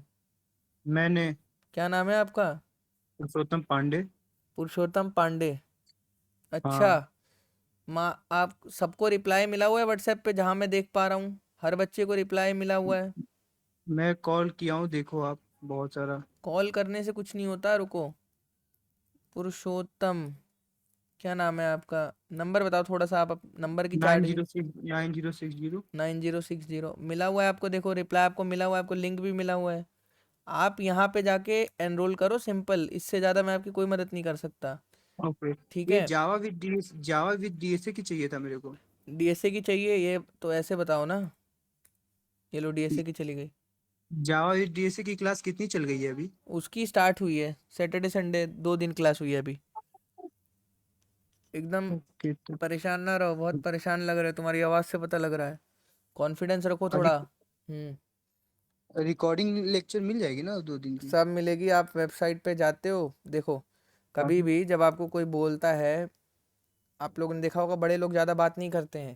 मैंने। क्या नाम है आपका? पुरुषोत्तम पांडे। पुरुषोत्तम पांडे। अच्छा, हाँ। माँ आप सबको रिप्लाई मिला हुआ है व्हाट्सएप पे? जहाँ मैं देख पा रहा हूँ हर बच्चे को रिप्लाई मिला हुआ है। मैं कॉल किया हूँ, देखो आप, बहुत सारा। कॉल करने से कुछ नहीं होता, रुको। पुरुषोत्तम, क्या नाम है आपका? नंबर बताओ थोड़ा सा, आप नंबर की चार्ट। 9060। 9060 मिला हुआ है आपको, देखो रिप्लाई आपको मिला हुआ है, आपको लिंक भी मिला हुआ है। आप यहाँ पे जाके एनरोल करो, सिंपल, इससे ज़्यादा मैं आपकी कोई मदद नहीं कर सकता। ओके। ठीक ये है। जावा विद डीएसए की चाहिए था मेरे को। डीएसए की चाहिए, ये तो ऐसे बताओ ना। ये लो डीएसए की चली गई। जावा विद डीएसए की क्लास कितनी चल गई है अभी? उसकी स्टार्ट हुई है सैटरडे संडे 2 दिन क्लास हुई है अभी। एकदम ओके तो परेशान ना रहो, बहुत परेशान लग रहा है, तुम्हारी आवाज़ से पता लग रहा है। कॉन्फिडेंस रखो थोड़ा। रिकॉर्डिंग लेक्चर मिल जाएगी ना 2 दिन की? सब मिलेगी। आप वेबसाइट पे जाते हो, देखो कभी भी जब आपको कोई बोलता है, आप लोगों ने देखा होगा बड़े लोग ज़्यादा बात नहीं करते हैं,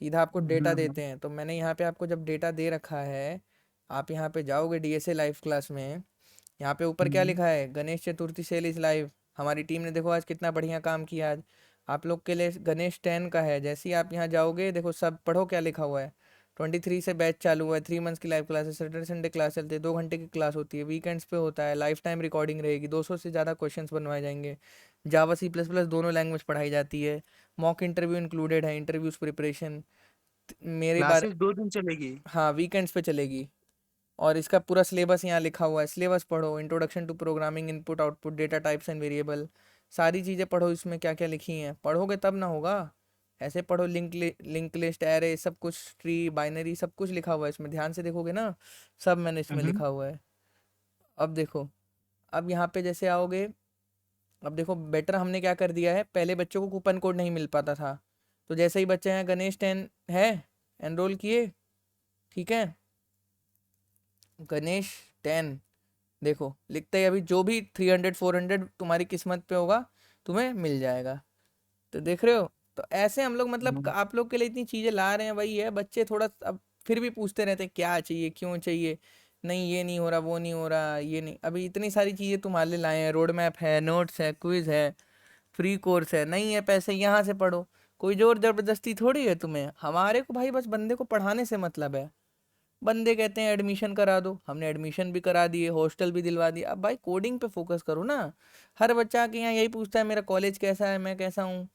सीधा आपको डेटा देते हैं। तो मैंने यहाँ पे आपको जब डेटा दे रखा है, आप यहाँ पे जाओगे डीएसए लाइव क्लास में, यहाँ पे ऊपर क्या लिखा है, Ganesh Chaturthi cell is live. हमारी टीम ने देखो आज कितना बढ़िया काम किया। आज आप लोग के लिए गणेश 10 का है। जैसे ही आप यहाँ जाओगे देखो सब पढ़ो क्या लिखा हुआ है। 23 से बैच चालू हुआ है, 3 मंथ्स की लाइव क्लास है, सैटरडे संडे क्लास चलती है, 2 घंटे की क्लास होती है, वीकेंड्स पे होता है, लाइफ टाइम रिकॉर्डिंग रहेगी, 200 से ज़्यादा क्वेश्चंस बनवाए जाएंगे, जावा C++ दोनों लैंग्वेज पढ़ाई जाती है, मॉक इंटरव्यू इंक्लूडेड है, इंटरव्यूज प्रिपरेशन मेरे बारे। क्लासेस 2 दिन चलेगी? हाँ वीकेंड्स पे चलेगी। और इसका पूरा सिलेबस यहाँ लिखा हुआ है, सिलेबस पढ़ो, introduction to programming, input output, data types and variable, सारी चीज़ें पढ़ो। इसमें क्या क्या लिखी हैं पढ़ोगे तब ना होगा। ऐसे पढ़ो, लिंक लिस्ट, एरे, सब कुछ, ट्री, बाइनरी, सब कुछ लिखा हुआ है इसमें, ध्यान से देखोगे ना सब मैंने इसमें लिखा हुआ है। अब देखो, अब यहाँ पे जैसे आओगे, अब देखो बेटर हमने क्या कर दिया है, पहले बच्चों को कूपन कोड नहीं मिल पाता था, तो जैसे ही बच्चे हैं गणेश 10 है एनरोल किए, ठीक है, गणेश 10 देखो लिखते ही अभी जो भी 300 400 तुम्हारी किस्मत पे होगा तुम्हें मिल जाएगा। तो देख रहे हो, तो ऐसे हम लोग मतलब आप लोग के लिए इतनी चीज़ें ला रहे हैं। वही है, बच्चे थोड़ा अब फिर भी पूछते रहते हैं क्या चाहिए, क्यों चाहिए, नहीं ये नहीं हो रहा, वो नहीं हो रहा, ये नहीं। अभी इतनी सारी चीज़ें तुम्हारे लिए लाए हैं, रोड मैप है, नोट्स है, क्विज है, फ्री कोर्स है, नहीं है पैसे यहाँ से पढ़ो, कोई जोर ज़बरदस्ती थोड़ी है तुम्हें। हमारे को भाई बस बंदे को पढ़ाने से मतलब है। बंदे कहते हैं एडमिशन करा दो, हमने एडमिशन भी करा दिए, हॉस्टल भी दिलवा दिया। अब भाई कोडिंग पे फोकस करो ना। हर बच्चा के यहाँ यही पूछता है मेरा कॉलेज कैसा है, मैं कैसा हूँ।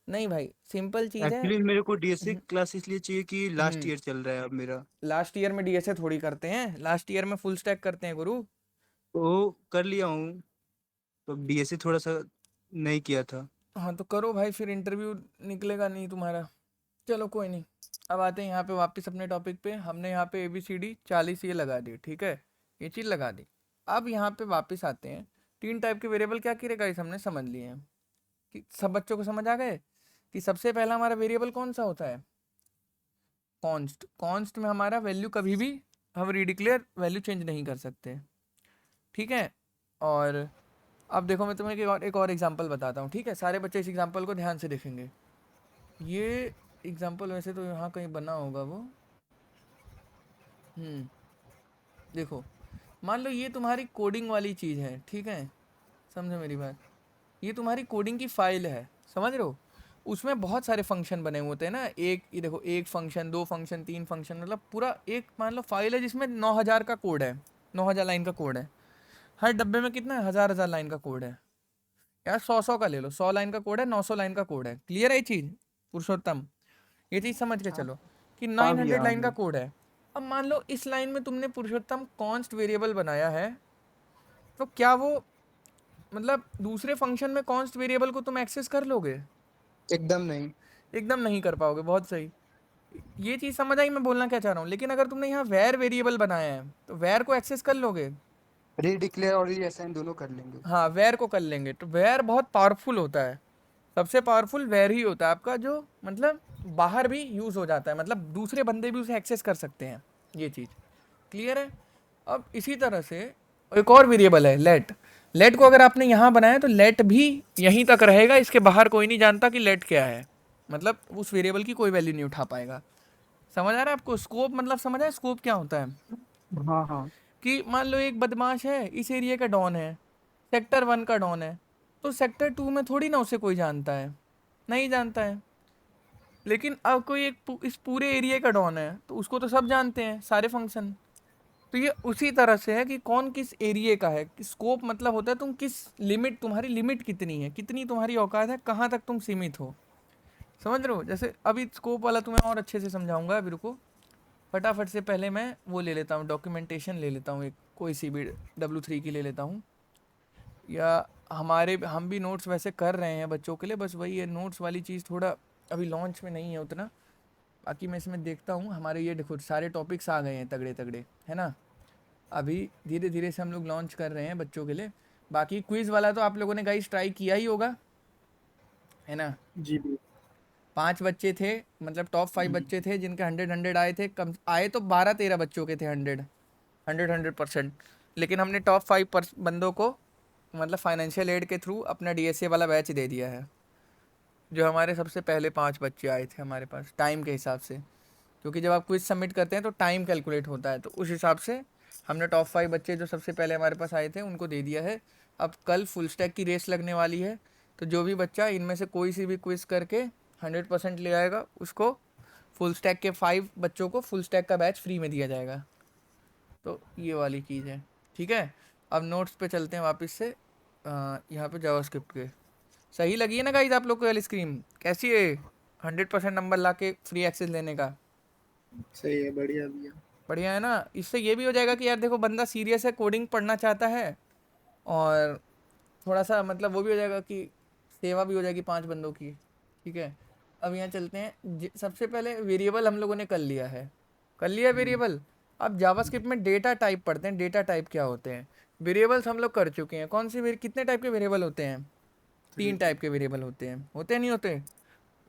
नहीं भाई, सिंपल चीज़ है। एक्चुअली मेरे को डीएसए क्लास इसलिए चाहिए कि लास्ट हम्म ईयर चल रहा है अब मेरा। लास्ट ईयर में डीएसए थोड़ी करते हैं, लास्ट ईयर में फुल स्टैक करते हैं गुरु। तो कर लिया हूँ, तो डीएसए थोड़ा सा नहीं किया था। हाँ तो करो भाई, फिर इंटरव्यू निकलेगा नहीं तुम्हारा। चलो कोई नहीं। अब आते हैं यहाँ पे वापस अपने टॉपिक पे। हमने यहाँ पे ABCD 40 ये लगा दी, ठीक है, ये चीज़ लगा दी। अब यहाँ पे वापस आते हैं। 3 टाइप के वेरिएबल क्या किए गाइस हमने समझ लिए हैं, कि सब बच्चों को समझ आ गए कि सबसे पहला हमारा वेरिएबल कौन सा होता है, कॉन्स्ट। कॉन्स्ट में हमारा वैल्यू कभी भी हम रिडिक्लेयर वैल्यू चेंज नहीं कर सकते, ठीक है। और अब देखो मैं तुम्हें एक और एग्जांपल बताता हूँ, ठीक है। सारे बच्चे इस एग्जांपल को ध्यान से देखेंगे। ये एग्जांपल वैसे तो यहाँ कहीं बना होगा वो। देखो, मान लो ये तुम्हारी कोडिंग वाली चीज़ है, ठीक है, समझो मेरी बात। ये तुम्हारी कोडिंग की फाइल है, समझ रहे हो। उसमें बहुत सारे फंक्शन बने हुए होते हैं ना, एक ये देखो, एक फंक्शन, 2 फंक्शन, 3 फंक्शन, मतलब पूरा एक मान लो फाइल है जिसमें 9000 का कोड है, 9000 लाइन का कोड है। हर डब्बे में कितना है, 1000 लाइन का कोड है। यार 100 का ले लो, 100 लाइन का कोड है, 900 लाइन का कोड है। क्लियर है ये चीज़ पुरुषोत्तम, ये चीज़ समझ के चलो कि हाँ भैया 900 हाँ लाइन का भैया। कोड है। अब मान लो इस लाइन में तुमने पुरुषोत्तम कॉन्स्ट वेरिएबल बनाया है, तो क्या वो मतलब दूसरे फंक्शन में कॉन्स्ट वेरिएबल को तुम एक्सेस कर लोगे? एकदम नहीं। एकदम नहीं कर पाओगे। बहुत सही, ये चीज़ समझ आई मैं बोलना क्या चाह रहा हूँ। लेकिन अगर तुमने यहाँ वेर वेरिएबल बनाया है तो वेर को एक्सेस कर लोगे। रीडिक्लेयर और रीअसाइन दोनों कर लेंगे। हाँ वेर को कर लेंगे। तो वेर बहुत पावरफुल होता है, सबसे पावरफुल वेर ही होता है आपका, जो मतलब बाहर भी यूज़ हो जाता है, मतलब दूसरे बंदे भी उसे एक्सेस कर सकते हैं। ये चीज़ क्लियर है। अब इसी तरह से एक और वेरिएबल है लेट। लेट को अगर आपने यहाँ बनाया तो लेट भी यहीं तक रहेगा, इसके बाहर कोई नहीं जानता कि लेट क्या है, मतलब उस वेरिएबल की कोई वैल्यू नहीं उठा पाएगा। समझ आ रहा है आपको स्कोप, मतलब समझ आया स्कोप क्या होता है। हाँ हाँ। कि मान लो एक बदमाश है, इस एरिया का डॉन है, सेक्टर 1 का डॉन है, तो सेक्टर 2 में थोड़ी ना उसे कोई जानता है, नहीं जानता है। लेकिन अब कोई एक इस पूरे एरिया का डॉन है तो उसको तो सब जानते हैं, सारे फंक्शन। तो ये उसी तरह से है कि कौन किस एरिया का है। स्कोप मतलब होता है तुम किस लिमिट, तुम्हारी लिमिट कितनी है, कितनी तुम्हारी औकात है, कहाँ तक तुम सीमित हो। समझ रहे हो। जैसे अभी स्कोप वाला तुम्हें और अच्छे से समझाऊंगा, अभी रुको फटाफट से। पहले मैं वो ले लेता हूँ, डॉक्यूमेंटेशन ले लेता हूँ, एक कोई सी भी W3 की ले लेता हूँ, या हम भी नोट्स वैसे कर रहे हैं बच्चों के लिए, बस वही है नोट्स वाली चीज़ थोड़ा अभी लॉन्च में नहीं है उतना। बाकी मैं इसमें देखता हूँ, हमारे ये देखो सारे टॉपिक्स आ गए हैं तगड़े तगड़े, है ना। अभी धीरे धीरे से हम लोग लॉन्च कर रहे हैं बच्चों के लिए। बाकी क्विज़ वाला तो आप लोगों ने गाइस ट्राई किया ही होगा, है ना। जी भैया। 5 बच्चे थे, मतलब टॉप 5 बच्चे थे जिनके 100 आए थे। कम आए तो 12-13 बच्चों के थे 100%, लेकिन हमने टॉप 5 बंदों को मतलब फाइनेंशियल एड के थ्रू अपना डीएसए वाला बैच दे दिया है, जो हमारे सबसे पहले 5 बच्चे आए थे हमारे पास टाइम के हिसाब से, क्योंकि जब आप क्विज सबमिट करते हैं तो टाइम कैलकुलेट होता है, तो उस हिसाब से हमने टॉप 5 बच्चे जो सबसे पहले हमारे पास आए थे उनको दे दिया है। अब कल फुल स्टैक की रेस लगने वाली है, तो जो भी बच्चा इनमें से कोई सी भी क्विज करके 100% ले आएगा उसको फुल स्टैक के 5 बच्चों को फुल स्टैक का बैच फ्री में दिया जाएगा। तो ये वाली चीज़ है, ठीक है। अब नोट्स पे चलते हैं वापस से। यहाँ पे जावास्क्रिप्ट के सही लगी है ना गाइज आप लोग को वाली स्क्रीन कैसी है? 100% नंबर ला के फ्री एक्सेस लेने का सही है, बढ़िया भैया। बढ़िया है ना। इससे ये भी हो जाएगा कि यार देखो बंदा सीरियस है, कोडिंग पढ़ना चाहता है, और थोड़ा सा मतलब वो भी हो जाएगा कि सेवा भी हो जाएगी 5 बंदों की, ठीक है। अब यहाँ चलते हैं, सबसे पहले वेरिएबल हम लोगों ने कर लिया है, वेरिएबल। अब जावास्क्रिप्ट में डेटा टाइप पढ़ते हैं, डेटा टाइप क्या होते हैं। वेरिएबल्स हम लोग कर चुके हैं, कौन सी कितने टाइप के वेरिएबल होते हैं? 3 टाइप के वेरिएबल होते हैं, होते नहीं होते?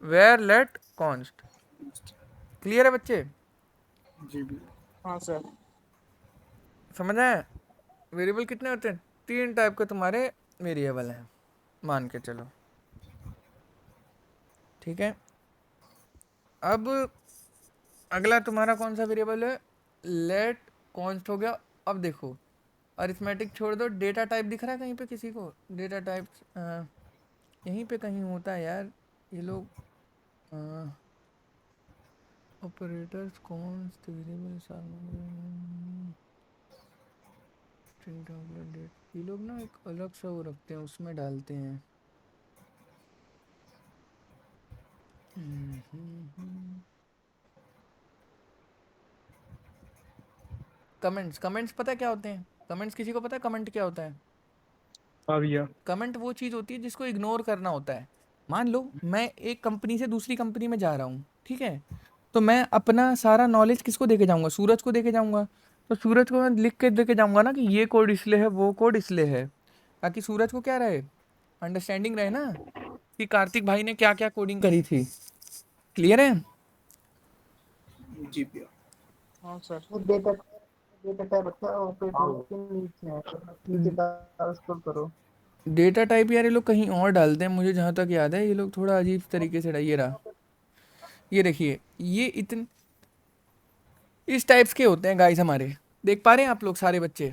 Where, late, const. क्लियर है बच्चे? जी भैया। हाँ सर। समझ आए? वेरिएबल कितने होते हैं? 3 टाइप के तुम्हारे वेरिएबल हैं, मान के चलो, ठीक है। अब अगला तुम्हारा कौन सा वेरिएबल है? लेट कॉन्स्ट हो गया। अब देखो अरिथमेटिक छोड़ दो, डेटा टाइप दिख रहा है कहीं पे किसी को? डेटा टाइप यहीं पे कहीं होता है यार, ये लोग ऑपरेटर्स कॉन्स्ट वेरिएबल डेट, ये लोग ना एक अलग सा वो रखते हैं, उसमें डालते हैं। कमेंट्स पता है क्या होते हैं? कमेंट्स किसी को पता है कमेंट क्या होता है? हाँ भैया। कमेंट वो चीज़ होती है जिसको इग्नोर करना होता है। मान लो मैं एक कंपनी से दूसरी कंपनी में जा रहा हूँ, ठीक है, तो मैं अपना सारा नॉलेज किसको देके जाऊँगा? सूरज को देके जाऊँगा। तो सूरज को मैं लिख के देके जाऊँगा ना कि ये कोड इसलिए है, वो कोड इसलिए है, ताकि सूरज को क्या रहे, अंडरस्टैंडिंग रहे ना कि कार्तिक भाई ने क्या क्या कोडिंग करी थी। क्लियर है? जी भैया। हाँ सर। डेटा टाइप अच्छा है, ऑपरेटर के नीचे है, नीचे डाल स्क्रॉल करो। डेटा टाइप यार ये लोग कहीं और डालते हैं, मुझे जहाँ तक याद है ये लोग थोड़ा अजीब तरीके से ये रहा, ये देखिए, ये इस टाइप्स के होते हैं गाइस हमारे। देख पा रहे हैं आप लोग सारे बच्चे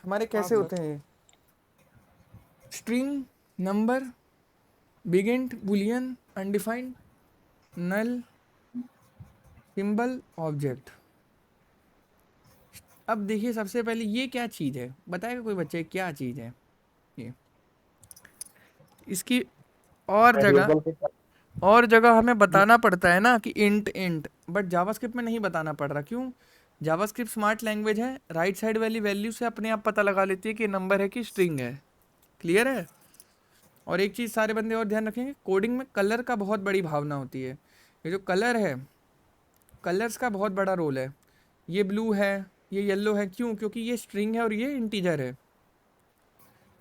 हमारे कैसे होते हैं? String, number, big int, boolean, undefined, null, symbol, object. अब देखिए सबसे पहले ये क्या चीज़ है, बताएगा कोई बच्चे क्या चीज़ है ये? इसकी और जगह हमें बताना पड़ता है ना कि इंट, बट जावास्क्रिप्ट में नहीं बताना पड़ रहा। क्यों? जावास्क्रिप्ट स्मार्ट लैंग्वेज है, राइट साइड वाली वैल्यू से अपने आप पता लगा लेती है कि नंबर है कि स्ट्रिंग है। क्लियर है? और एक चीज़ सारे बंदे और ध्यान रखेंगे, कोडिंग में कलर का बहुत बड़ी भावना होती है। ये जो कलर है, कलर्स का बहुत बड़ा रोल है। ये ब्लू है, ये येलो है, क्यों? क्योंकि ये स्ट्रिंग है और ये इंटीजर है।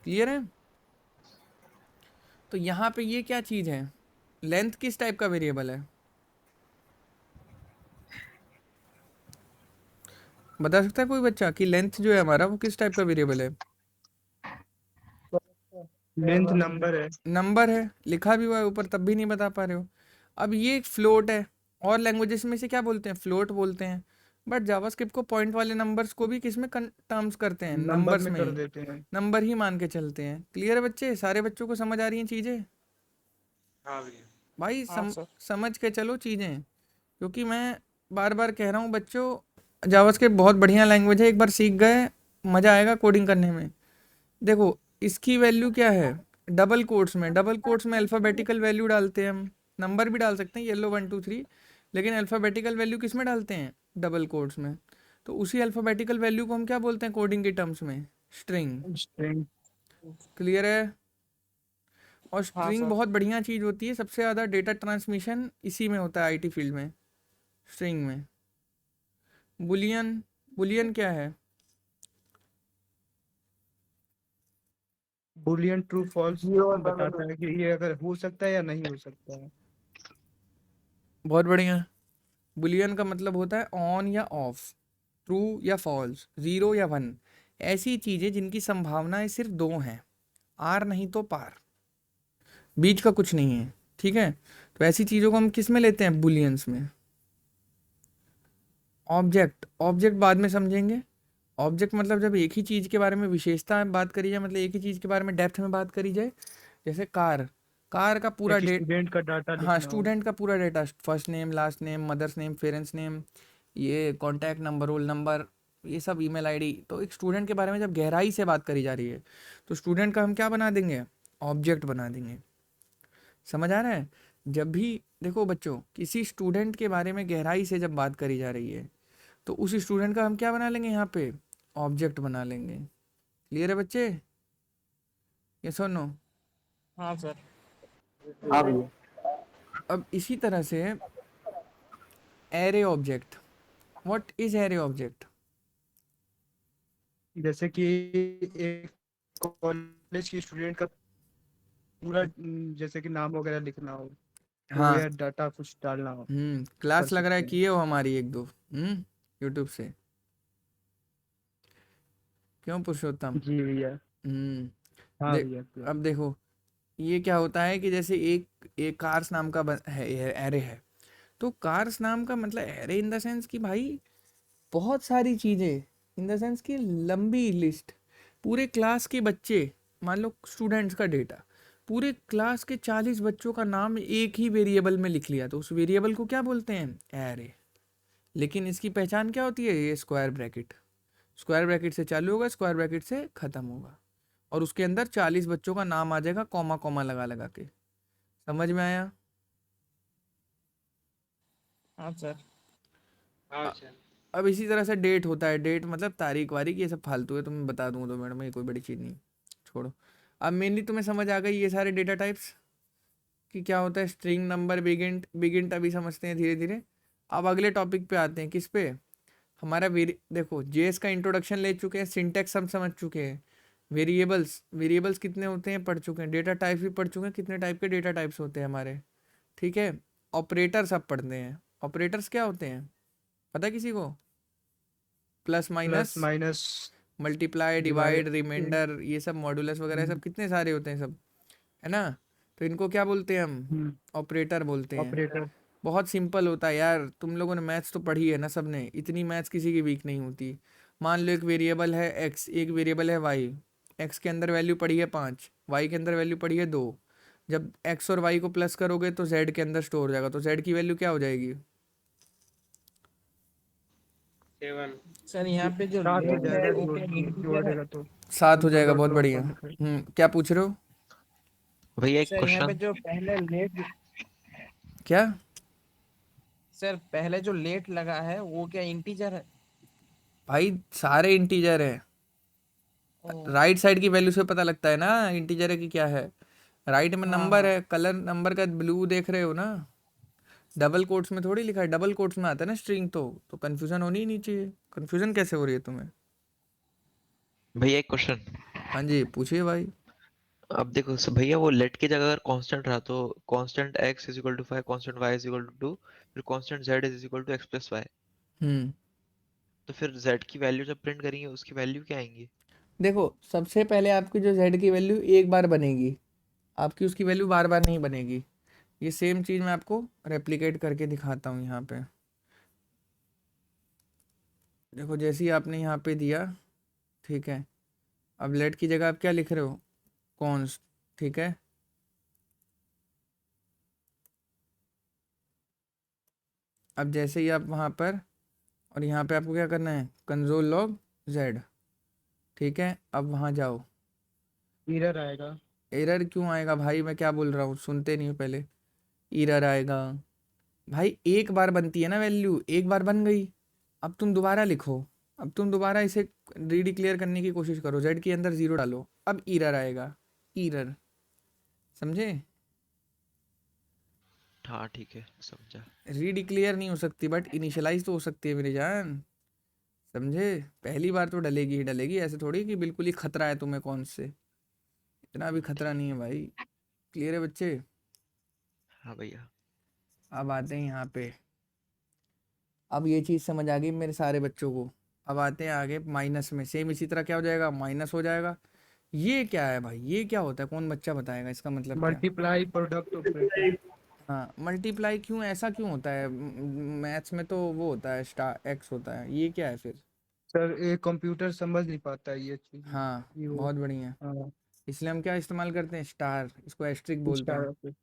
क्लियर है? तो यहाँ पे ये क्या चीज़ है? लेंथ किस टाइप का वेरिएबल है? बता सकता है कोई बच्चा कि लेंथ जो है हमारा वो किस टाइप का वेरिएबल है? लेंथ नंबर है। नंबर है, लिखा भी हुआ है ऊपर, तब भी नहीं बता पा रहे हो। अब ये एक फ्लोट है, और लैंग्वेजेस में से क्या बोलते हैं? फ्लोट बोलते हैं। बट जावास्क्रिप्ट को पॉइंट वाले नंबर्स को भी किस में टर्म्स करते हैं? नंबर नंबर्स में में कर ही। देते हैं। नंबर ही मान के चलते हैं। क्लियर है बच्चे? सारे बच्चों को समझ आ रही हैं चीज़ें? हाँ भैया। भाई हाँ सर। समझ के चलो चीज़ें, क्योंकि मैं बार बार कह रहा हूँ बच्चों, जावास्क्रिप्ट बहुत बढ़िया लैंग्वेज है, एक बार सीख गए मज़ा आएगा कोडिंग करने में। देखो इसकी वैल्यू क्या है? डबल कोट्स में अल्फ़ाबेटिकल वैल्यू डालते हैं हम, नंबर भी डाल सकते हैं येलो 1 2 3, लेकिन अल्फ़ाबेटिकल वैल्यू किस में डालते हैं? डबल कोट्स में। तो उसी अल्फ़ाबेटिकल वैल्यू को हम क्या बोलते हैं कोडिंग के टर्म्स में? स्ट्रिंग। स्ट्रिंग। क्लियर है? और हाँ स्ट्रिंग सर। बहुत बढ़िया चीज़ होती है, सबसे ज़्यादा डेटा ट्रांसमिशन इसी में होता है आईटी फील्ड में, स्ट्रिंग में। बुलियन, बुलियन क्या है? बुलियन ट्रू फॉल्स जीरो और बताता है कि ये अगर हो सकता है या नहीं हो सकता है। बहुत बढ़िया। बुलियन का मतलब होता है ऑन या ऑफ, ट्रू या फॉल्स, ज़ीरो या वन। ऐसी चीज़ें जिनकी संभावनाएं सिर्फ दो हैं, आर नहीं तो पार, बीच का कुछ नहीं है। ठीक है, तो ऐसी चीज़ों को हम किस में लेते हैं? बुलियंस में। ऑब्जेक्ट, ऑब्जेक्ट बाद में समझेंगे। ऑब्जेक्ट मतलब जब एक ही चीज़ के बारे में विशेषता में बात करी जाए, मतलब एक ही चीज़ के बारे में डेप्थ में बात करी जाए, जैसे कार, कार का पूरा एक डेट, स्टूडेंट का डाटा हाँ, लिखना हो। स्टूडेंट का पूरा data, first name, last name, mother's name, parents name, ये कॉन्टैक्ट नंबर, रोल नंबर, ये सब, ईमेल आईडी। तो एक स्टूडेंट के बारे में जब गहराई से बात करी जा रही है तो स्टूडेंट का हम क्या बना देंगे? ऑब्जेक्ट बना देंगे। समझ आ रहा है? जब भी देखो बच्चों, किसी स्टूडेंट के बारे में गहराई से जब बात करी जा रही है तो उस स्टूडेंट का हम क्या बना लेंगे? यहाँ पे ऑब्जेक्ट बना लेंगे। क्लियर है बच्चे? ये सुनो, हाँ सर। हाँ भैया। अब इसी तरह से array object, what is array object? जैसे कि एक कॉलेज की स्टूडेंट का पूरा जैसे कि नाम वगैरह लिखना हो, तो हाँ, यह डाटा कुछ डालना हो, कर क्लास लग रहा है सकते हैं। किए हो हमारी एक दो, यूट्यूब से, क्यों पुरुषोत्तम? जी भैया। हम्म हाँ देख, भैया किया। अब देखो, ये क्या होता है कि जैसे एक कार्स नाम का है, एरे है। तो कार्स नाम का मतलब एरे इन द सेंस कि भाई बहुत सारी चीज़ें, इन द सेंस कि लंबी लिस्ट, पूरे क्लास के बच्चे, मान लो स्टूडेंट्स का डेटा, पूरे क्लास के 40 बच्चों का नाम एक ही वेरिएबल में लिख लिया तो उस वेरिएबल को क्या बोलते हैं? एरे। लेकिन इसकी पहचान क्या होती है? ये स्क्वायर ब्रैकेट, स्क्वायर ब्रैकेट से चालू होगा, स्क्वायर ब्रैकेट से ख़त्म होगा, और उसके अंदर 40 बच्चों का नाम आ जाएगा, कॉमा कॉमा लगा लगा के। समझ में आया? हाँ सर। हाँ अ- सर। अब इसी तरह से डेट होता है, डेट मतलब तारीख वारीख, ये सब फालतू है, तो मैं बता दूंगा तो मैडम, ये कोई बड़ी चीज़ नहीं, छोड़ो। अब मेनली तुम्हें समझ आ गई ये सारे डेटा टाइप्स कि क्या होता है। स्ट्रिंग, नंबर, बिगिंट, बिगिंट अभी समझते हैं धीरे धीरे। अब अगले टॉपिक पे आते हैं, किस पे? हमारा देखो, जेएस का इंट्रोडक्शन ले चुके हैं, सिंटैक्स हम समझ चुके हैं, वेरिएबल्स, वेरिएबल्स कितने होते हैं पढ़ चुके हैं, डेटा टाइप्स भी पढ़ चुके हैं, कितने टाइप के डेटा टाइप्स होते हैं हमारे। ठीक है, ऑपरेटर्स अब पढ़ते हैं। ऑपरेटर्स क्या होते हैं पता है किसी को? Plus minus, plus minus, multiply, divide, divide. Remainder, ये सब मॉडुलस वगैरह सब कितने सारे होते हैं सब, है ना? तो इनको क्या बोलते हैं हम? ऑपरेटर बोलते हैं। ऑपरेटर। बहुत सिंपल होता है यार, तुम लोगों ने मैथ्स तो पढ़ी है ना सबने, इतनी मैथ्स किसी की वीक नहीं होती। मान लो एक वेरिएबल है एक्स, एक वेरिएबल है वाई। एक्स के अंदर वैल्यू पड़ी है 5, वाई के अंदर वैल्यू पड़ी है 2। जब एक्स और वाई को प्लस करोगे तो जेड के अंदर स्टोर हो जाएगा, तो जेड की वैल्यू क्या हो जाएगी? 7। सर यहाँ पे जो 7 हो लेट है जाएगा, वो क्या इंटीजर है? जोड़ेगा तो 7 हो ऊपर जाएगा, डॉट बहुत डॉट बढ़िया। डॉट लिखा है। क्या पूछ रहे हो? भैया एक सर यहाँ पे क्वेश्चन। जो पहले लेट, क्या? सर पहले जो लेट लगा है वो क्या इंटीजर है? भाई सारे इंटीजर है, ओ, राइट साइड की वैल्यू से पता लगता है ना इंटीजर है कि क्या है। राइट में हाँ नंबर हाँ। है, कलर नंबर का ब्लू देख रहे हो ना, डबल कोट्स में थोड़ी लिखा है, डबल कोट्स में आता है ना स्ट्रिंग, तो कंफ्यूजन होनी ही नहीं चाहिए। कंफ्यूजन कैसे हो रही है तुम्हें? भैया एक क्वेश्चन। हाँ जी, पूछिए भाई। अब देखो भैया वो लेट की जगह अगर कांस्टेंट रहा तो constant x is equal to 5, constant y is equal to 2, फिर constant z is equal to x plus y। हम्म तो फिर z की वैल्यू जब प्रिंट करेंगे उसकी वैल्यू क्या आएंगी? देखो, सबसे पहले आपकी जो z की वैल्यू एक बार बनेगी, आपकी उसकी वैल्यू बार बार नहीं बनेगी। ये सेम चीज़ मैं आपको रेप्लिकेट करके दिखाता हूँ यहाँ पे। देखो, जैसे ही आपने यहाँ पे दिया, ठीक है, अब लेट की जगह आप क्या लिख रहे हो? कॉन्स्ट। ठीक है, अब जैसे ही आप वहाँ पर, और यहाँ पे आपको क्या करना है? Console log z। ठीक है, अब वहाँ जाओ। एरर आएगा। एरर क्यों आएगा भाई? मैं क्या बोल रहा हूँ, सुनते नहीं हो पहले। एरर आएगा भाई, एक बार बनती है ना वैल्यू, एक बार बन गई, अब तुम दोबारा लिखो, अब तुम दोबारा इसे रीडिक्लेयर करने की कोशिश करो, जेड के अंदर 0 डालो, अब ईरर आएगा, ईरर, समझे? हाँ ठीक है, समझा। रीडिक्लेयर नहीं हो सकती बट इनिशियलाइज तो हो सकती है मेरी जान, समझे? पहली बार तो डलेगी ही डलेगी, ऐसे थोड़ी कि बिल्कुल ही खतरा है तुम्हें कौन से, इतना भी खतरा नहीं है भाई। क्लियर है बच्चे? हाँ भैया। अब आते हैं यहाँ पे, अब ये चीज़ समझ आ गई मेरे सारे बच्चों को। अब आते हैं आगे माइनस में, सेम इसी तरह क्या हो जाएगा, माइनस हो जाएगा। ये क्या है भाई, ये क्या होता है, कौन बच्चा बताएगा इसका मतलब क्या? Multiply product operator. हाँ, मल्टीप्लाई क्यों, ऐसा क्यों होता है? मैथ्स में तो वो होता है स्टार एक्स होता है, ये क्या है फिर? सर ये कंप्यूटर समझ नहीं पाता है ये चीज। हाँ, ये वो। बहुत बढ़िया, हाँ। इसलिए हम क्या इस्तेमाल करते हैं, स्टार, इसको एस्ट्रिक बोलते स्टार हैं। ऑपरेटर।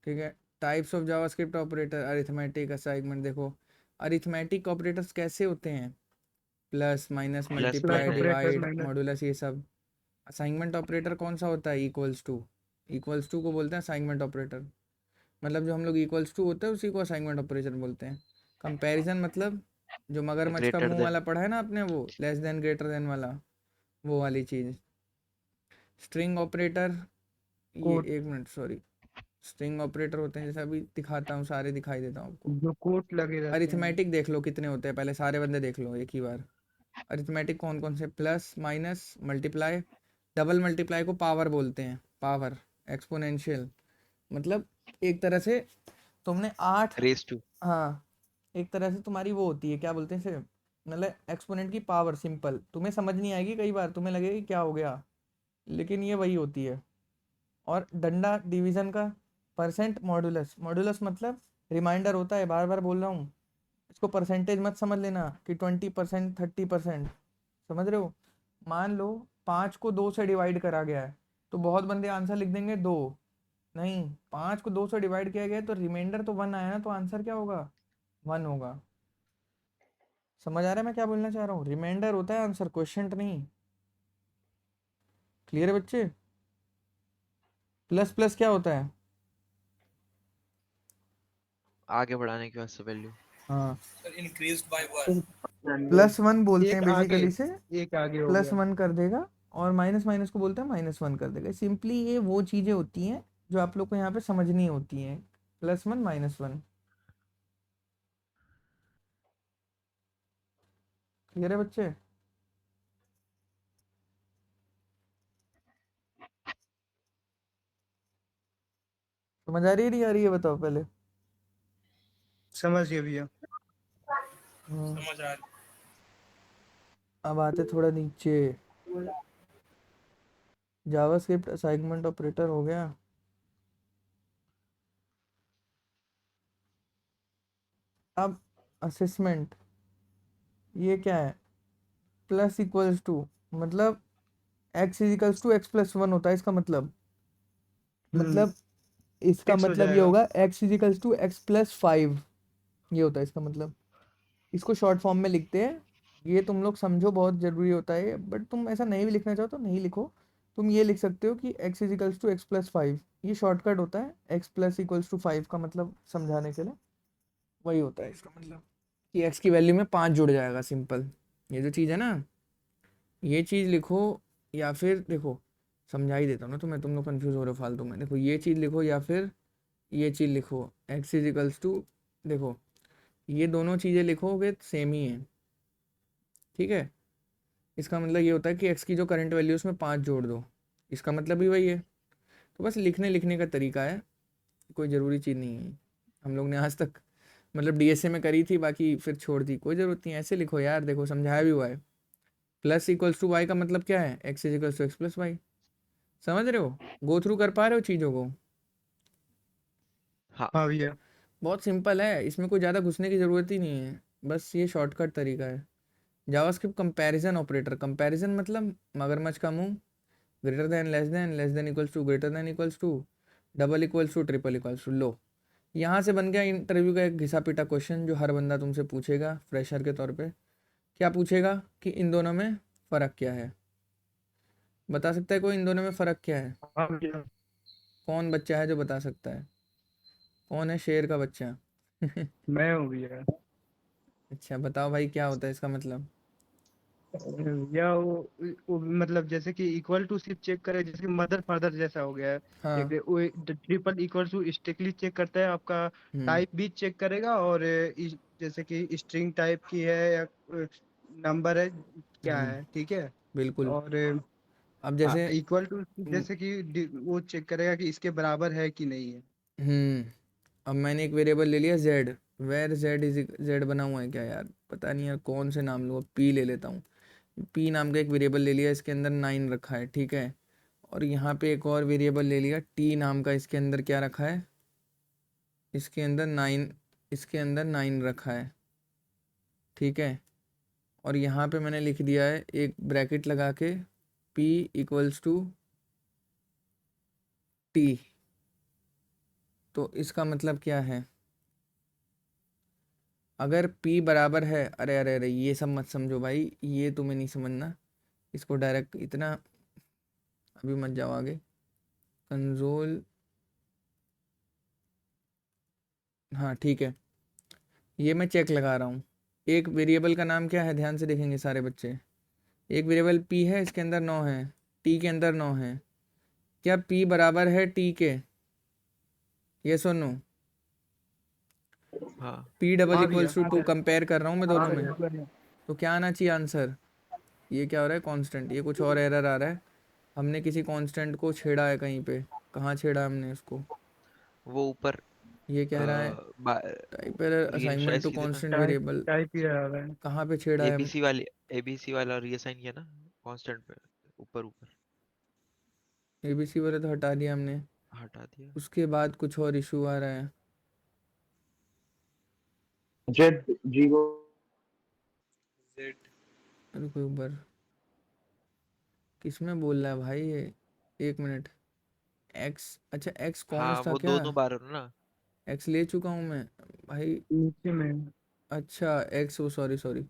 ठीक है। Types of JavaScript operator, arithmetic, assignment. देखो अरिथमेटिक ऑपरेटर्स कैसे होते हैं, plus minus plus plus multiply minus. Operator divide minus. Modulus, ये सब। असाइनमेंट ऑपरेटर कौन सा होता है, इक्वल्स टू, इक्वल्स टू को बोलते हैं असाइनमेंट ऑपरेटर, मतलब जो हम लोग इक्वल्स टू होता है उसी को असाइनमेंट ऑपरेटर बोलते हैं। कंपैरिजन मतलब जो मगरमच्छ का ग्रेटर मुंह देन। वाला पढ़ा है ना आपने, वो लेस देन ग्रेटर देन वाला, वो वाली चीज़। स्ट्रिंग ऑपरेटर, ये कोट। एक मिनट सॉरी, स्ट्रिंग ऑपरेटर होते हैं, जैसे अभी दिखाता हूँ, सारे दिखाई देता हूँ आपको। जो कोट लगे रहते हैं। अरिथमेटिक देख लो कितने होते हैं, पहले सारे बंदे देख लो एक ही बार। अरिथमेटिक कौन कौन से, plus minus multiply, double multiply को पावर बोलते हैं, पावर, एक्सपोनेंशियल, मतलब एक तरह से तुमने 8, रेस टू। हाँ, एक तरह से तुम्हारी वो होती है, क्या बोलते हैं इसे, मतलब एक्सपोनेंट की पावर, सिंपल, तुम्हें समझ नहीं आएगी, कई बार तुम्हें लगेगा कि क्या हो गया, लेकिन ये वही होती है। और डंडा डिवीजन का, परसेंट मॉडुलस, मॉडुलस मतलब रिमाइंडर होता है, बार बार बोल रहा हूँ, इसको परसेंटेज मत समझ लेना कि 20%, 30%, समझ रहे हो? मान लो 5 को 2 से डिवाइड करा गया है, तो बहुत बंदे आंसर लिख देंगे 2, नहीं, 5 को 2 से डिवाइड किया गया है तो रिमाइंडर तो 1 आया ना, तो आंसर क्या होगा, 1 होगा। समझ आ रहा है मैं क्या बोलना चाह रहा हूँ? रिमाइंडर होता है आंसर, क्वेश्चन नहीं। क्लियर है बच्चे? प्लस प्लस क्या होता है? आगे बढ़ाने के वास्ते वैल्यू। हाँ, इंक्रीज बाय +1 बोलते हैं एक आगे। बेसिकली से, एक आगे हो गया। +1 कर देगा, और माइनस माइनस को बोलते हैं -1 कर देगा। सिंपली ये वो चीज़ें होती हैं जो आप लोग को यहाँ पे समझनी होती हैं, +1 -1। क्लियर है बच्चे? समझ आ रही है नहीं आ रही है, बताओ पहले। समझ गए भैया। समझ आ रही। अब आते थोड़ा नीचे, जावास्क्रिप्ट असाइनमेंट ऑपरेटर हो गया। अब असेसमेंट, ये क्या है, प्लस इक्वल्स टू, मतलब x इजिकल्स टू x+1 होता है इसका मतलब, मतलब इसका फिक्स हो मतलब ये जाएगा। होगा x इजिकल्स टू x+5, ये होता है इसका मतलब। इसको शॉर्ट फॉर्म में लिखते हैं, ये तुम लोग समझो, बहुत ज़रूरी होता है, बट तुम ऐसा नहीं भी लिखना चाहो तो नहीं लिखो, तुम ये लिख सकते हो कि x इजिकल्स टू x+5, ये शॉर्टकट होता है, x+=5 का मतलब समझाने के लिए, वही होता है इसका मतलब, कि x की वैल्यू में 5 जुड़ जाएगा, सिंपल। ये जो चीज़ है ना, ये चीज़ लिखो, या फिर देखो समझा ही देता हूँ ना तुम्हें, तुम लोग कन्फ्यूज़ हो रहे हो फालतू में। देखो ये चीज़ लिखो, या फिर ये चीज़ लिखो, x इजिकल्स टू, देखो ये दोनों चीज़ें लिखोगे सेम ही है, ठीक है? इसका मतलब ये होता है कि x की जो करंट वैल्यू उसमें 5 जोड़ दो, इसका मतलब भी वही है। तो बस लिखने लिखने का तरीका है, कोई ज़रूरी चीज़ नहीं है। हम लोग ने आज तक मतलब डीएसए में करी थी, बाकी फिर छोड़ दी, कोई ज़रूरत नहीं है, ऐसे लिखो यार, देखो समझाया भी हुआ है। +=y का मतलब क्या है, x = x+y, समझ रहे हो? गो थ्रू कर पा रहे हो चीज़ों को? हाँ। हाँ भैया। बहुत सिंपल है, इसमें कोई ज़्यादा घुसने की ज़रूरत ही नहीं है, बस ये शॉर्टकट तरीका है। जावास्क्रिप्ट कंपैरिजन ऑपरेटर, कंपैरिजन मतलब मगरमच्छ का मुंह, greater than, less than equals to, greater than equals to, double equals to, triple equals to. लो, यहाँ से बन गया इंटरव्यू का एक घिसा पिटा क्वेश्चन, जो हर बंदा तुमसे पूछेगा फ्रेशर के तौर पे। क्या पूछेगा कि इन दोनों में फ़र्क क्या है? बता सकता है कोई इन दोनों में फ़र्क क्या है? हाँ भैया। कौन बच्चा है जो बता सकता है? कौन है शेर का बच्चा? मैं हूँ भैया। अच्छा बताओ भाई, क्या होता है इसका मतलब? या वो मतलब जैसे कि इक्वल टू सिर्फ चेक करे, जैसे मदर फादर जैसा हो गया है। हाँ। एक वो triple equal to strictly check करता है, आपका टाइप भी चेक करेगा, और जैसे कि स्ट्रिंग टाइप की है या नंबर है क्या है, ठीक है। बिल्कुल। और अब जैसे इक्वल टू जैसे कि वो चेक करेगा कि इसके बराबर है कि नहीं है। अब मैंने एक वेरिएबल ले लिया Z, var Z is Z बना हुआ है क्या यार, पता नहीं यार कौन से नाम लूँ, पी ले लेता हूँ। पी नाम का एक वेरिएबल ले लिया, इसके अंदर 9 रखा है, ठीक है। और यहाँ पे एक और वेरिएबल ले लिया टी नाम का, इसके अंदर क्या रखा है, इसके अंदर 9, इसके अंदर 9 रखा है, ठीक है। और यहाँ पे मैंने लिख दिया है एक ब्रैकेट लगा के p इक्वल्स टू टी। तो इसका मतलब क्या है, अगर p बराबर है, अरे अरे अरे ये सब मत समझो भाई, ये तुम्हें नहीं समझना, इसको डायरेक्ट इतना अभी मत जाओ आगे। कंसोल, हाँ ठीक है, ये मैं चेक लगा रहा हूँ। एक वेरिएबल का नाम क्या है, ध्यान से देखेंगे सारे बच्चे। एक वेरिएबल p है, इसके अंदर 9 है, t के अंदर 9 है। क्या p बराबर है t के, ये सुनो। हाँ p डबल हाँ भैया, इक्वल्स टू हाँ 2 कंपेयर कर रहा हूँ मैं दोनों में, भैया। तो क्या आना चाहिए आंसर। ये क्या हो रहा है, कांस्टेंट, ये कुछ और एरर आ रहा है। हमने किसी कांस्टेंट को छेड़ा है कहीं पे, कहाँ छेड़ा हमने उसको, वो ऊपर ये कह रहा है टाइप एरर असाइनमेंट रीइनिशियलाइज टू की थी ना, कांस्टेंट टाइप वेरिएबल, टाइप ही रहा है। कहाँ पे छेड़ा है एबीसी वाली, एबीसी वाला रीअसाइन किया ना कांस्टेंट पे, ऊपर ऊपर ABC वाले तो हटा दिया हमने। हटा दिया। उसके बाद कुछ और इशू आ रहा है, जेड जीरो रुको एक बार, किस में बोल रहा है भाई ये, 1 मिनट। एक्स, अच्छा एक्स हाँ कॉन्स था वो क्या, दोनों बार हो ना। एक्स ले चुका हूँ मैं भाई। नीचे में। अच्छा एक्स, वो सॉरी सॉरी,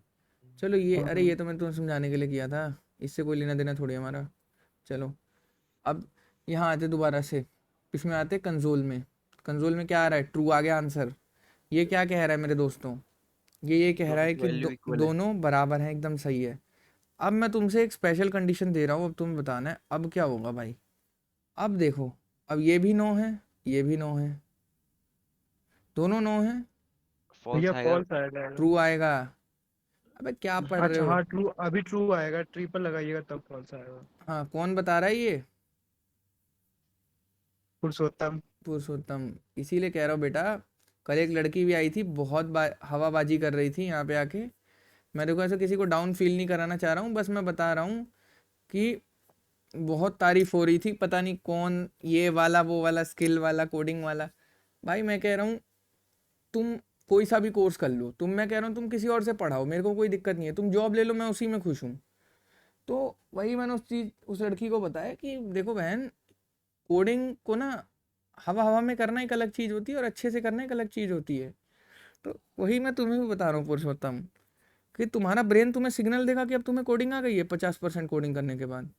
चलो ये, हाँ अरे हाँ। ये तो मैं तुम्हें समझाने के लिए किया था, इससे कोई लेना देना थोड़ी है हमारा। चलो अब यहाँ आते दोबारा से, इसमें आते कंसोल में। कंसोल में क्या आ रहा है, ट्रू आ गया आंसर। ये क्या कह रहा है मेरे दोस्तों, ये कह रहा दोनों है की कि वैल्यू इक्वल है। दोनों बराबर हैं, एकदम सही है। अब मैं तुमसे एक स्पेशल कंडीशन दे रहा हूँ, अब तुम्हें बताना है अब क्या होगा भाई। अब देखो, अब ये भी 9 है, ये भी 9 है, दोनों 9 है, फॉल्स भैया आएगा। फॉल्स आएगा। ट्रू आएगा। अबे क्या पढ़ रहे अच्छा हो। हाँ, ट्रू, अभी ट्रू आएगा, ट्रिपल लगाइएगा तब फॉल्स आएगा। हाँ कौन बता रहा है ये, पुरुषोत्तम। पुरुषोत्तम। इसीलिए कह रहा हूँ बेटा, कल एक लड़की भी आई थी, बहुत हवाबाजी कर रही थी यहाँ पे आके। मैं देखो ऐसे किसी को डाउन फील नहीं कराना चाह रहा हूँ, बस मैं बता रहा हूँ कि बहुत तारीफ हो रही थी, पता नहीं कौन, ये वाला वो वाला स्किल वाला कोडिंग वाला। भाई मैं कह रहा हूँ तुम कोई सा भी कोर्स कर लो, मैं कह रहा हूँ तुम किसी और से पढ़ाओ, मेरे को कोई दिक्कत नहीं है, तुम जॉब ले लो, मैं उसी में खुश हूँ। तो वही मैंने उस लड़की को बताया कि देखो बहन, कोडिंग को ना हवा हवा में करना एक अलग चीज़ होती है और अच्छे से करना एक अलग चीज़ होती है। तो वही मैं तुम्हें भी बता रहा हूँ पुरुषोत्तम, कि तुम्हारा ब्रेन तुम्हें सिग्नल देगा कि अब तुम्हें कोडिंग आ गई है 50% कोडिंग करने के बाद,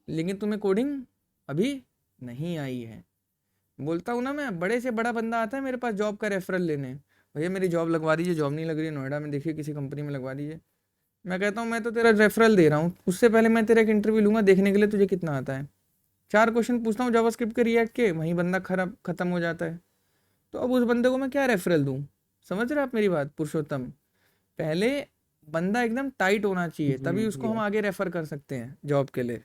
लेकिन तुम्हें कोडिंग अभी नहीं आई है। बोलता हूँ ना मैं, बड़े से बड़ा बंदा आता है मेरे पास जॉब का रेफरल लेने, भैया मेरी जॉब लगवा दीजिए, जॉब नहीं लग रही है नोएडा में, देखिए किसी कंपनी में लगवा दीजिए। मैं कहता हूँ मैं तो तेरा रेफरल दे रहा हूँ, उससे पहले मैं तेरा एक इंटरव्यू लूँगा देखने के लिए तुझे कितना आता है। 4 क्वेश्चन पूछता हूँ जावास्क्रिप्ट के, रिएक्ट के, वहीं बंदा खत्म हो जाता है। तो अब उस बंदे को मैं क्या रेफरल दूँ, समझ रहे आप मेरी बात पुरुषोत्तम। पहले बंदा एकदम टाइट होना चाहिए, तभी जी उसको हम भैया। आगे रेफर कर सकते हैं जॉब के लिए।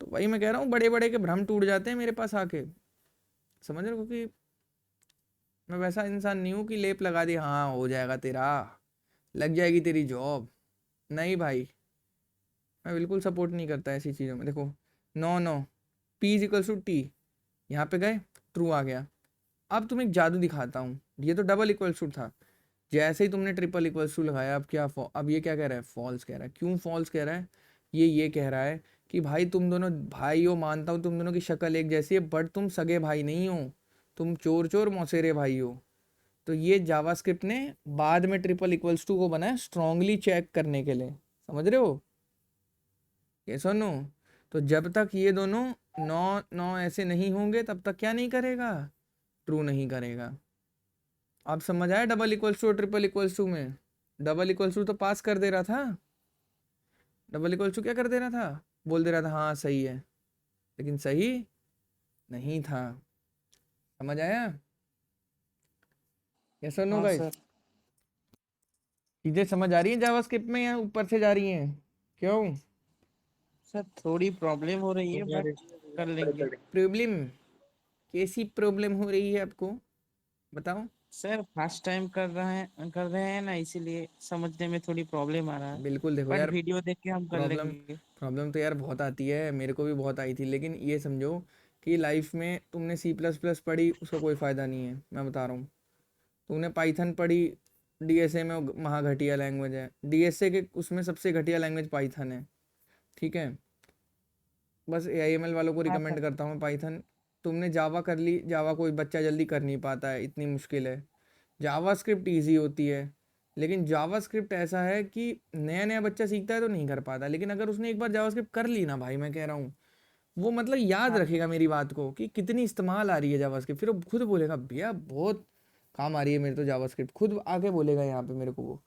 तो वही मैं कह रहा हूँ, बड़े बड़े के भ्रम टूट जाते हैं मेरे पास आके, समझ रहे हो, क्योंकि मैं वैसा इंसान नहीं हूँ कि लेप लगा दी, हाँ हो जाएगा तेरा, लग जाएगी तेरी जॉब। नहीं भाई, मैं बिल्कुल सपोर्ट नहीं करता ऐसी चीज़ों में। देखो 9 9 P is equals to T, यहाँ पे गए, ट्रू आ गया। अब तुम्हें एक जादू दिखाता हूँ, ये तो डबल इक्वल्स टू था, जैसे ही तुमने ट्रिपल इक्वल्स टू लगाया, अब क्या अब ये क्या कह रहा है, फॉल्स कह रहा है। क्यों फॉल्स कह रहा है, ये कह रहा है कि भाई तुम दोनों भाई हो, मानता हूँ तुम दोनों की शक्ल एक जैसी है, बट तुम सगे भाई नहीं हो, तुम चोर चोर मौसेरे भाई हो। तो ये जावास्क्रिप्ट ने बाद में ट्रिपल इक्वल्स टू को बनाया स्ट्रांगली चेक करने के लिए, समझ रहे हो, ये सुनो। तो जब तक ये दोनों 9 9 ऐसे नहीं होंगे तब तक क्या नहीं करेगा, ट्रू नहीं करेगा। आप समझ आया डबल इक्वल्स टू और ट्रिपल इक्वल्स टू में, डबल इक्वल्स टू तो पास कर दे रहा था, डबल इक्वल टू क्या कर दे रहा था, बोल दे रहा था हाँ सही है, लेकिन सही नहीं था। समझ आया? यस और नो हाँ गाइस? सर। चीजें समझ आ रही है जावास्क्रिप्ट में या ऊपर से जा रही हैं? क्यों सर थोड़ी प्रॉब्लम हो रही है बट कर लेंगे। प्रॉब्लम? कैसी प्रॉब्लम हो रही है आपको, बताओ। सर फर्स्ट टाइम कर रहे हैं ना, इसीलिए समझने में थोड़ी प्रॉब्लम आ रहा है। बिल्कुल देखो बट यार, वीडियो देख के हम कर प्रॉब्लम लेंगे। प्रॉब्लम तो यार बहुत आती है, मेरे को भी बहुत आई थी, लेकिन ये समझो कि लाइफ में तुमने सी प्लस प्लस पढ़ी उसका कोई फ़ायदा नहीं है, मैं बता रहा हूँ। तुमने पाइथन पढ़ी, डीएसए में महा घटिया लैंग्वेज है, डीएसए के उसमें सबसे घटिया लैंग्वेज पाइथन है, ठीक है। बस एआईएमएल वालों को हाँ रिकमेंड सर। करता हूँ पाइथन। तुमने जावा कर ली, जावा कोई बच्चा जल्दी कर नहीं पाता है, इतनी मुश्किल है। जावास्क्रिप्ट इजी होती है, लेकिन जावास्क्रिप्ट ऐसा है कि नया नया बच्चा सीखता है तो नहीं कर पाता, लेकिन अगर उसने एक बार जावास्क्रिप्ट कर ली ना भाई, मैं कह रहा हूँ वो मतलब याद हाँ रखेगा मेरी बात को कि कितनी इस्तेमाल आ रही है जावास्क्रिप्ट, फिर वो खुद बोलेगा भैया बहुत काम आ रही है मेरे तो जावास्क्रिप्ट, खुद आके बोलेगा यहाँ पे मेरे को वो।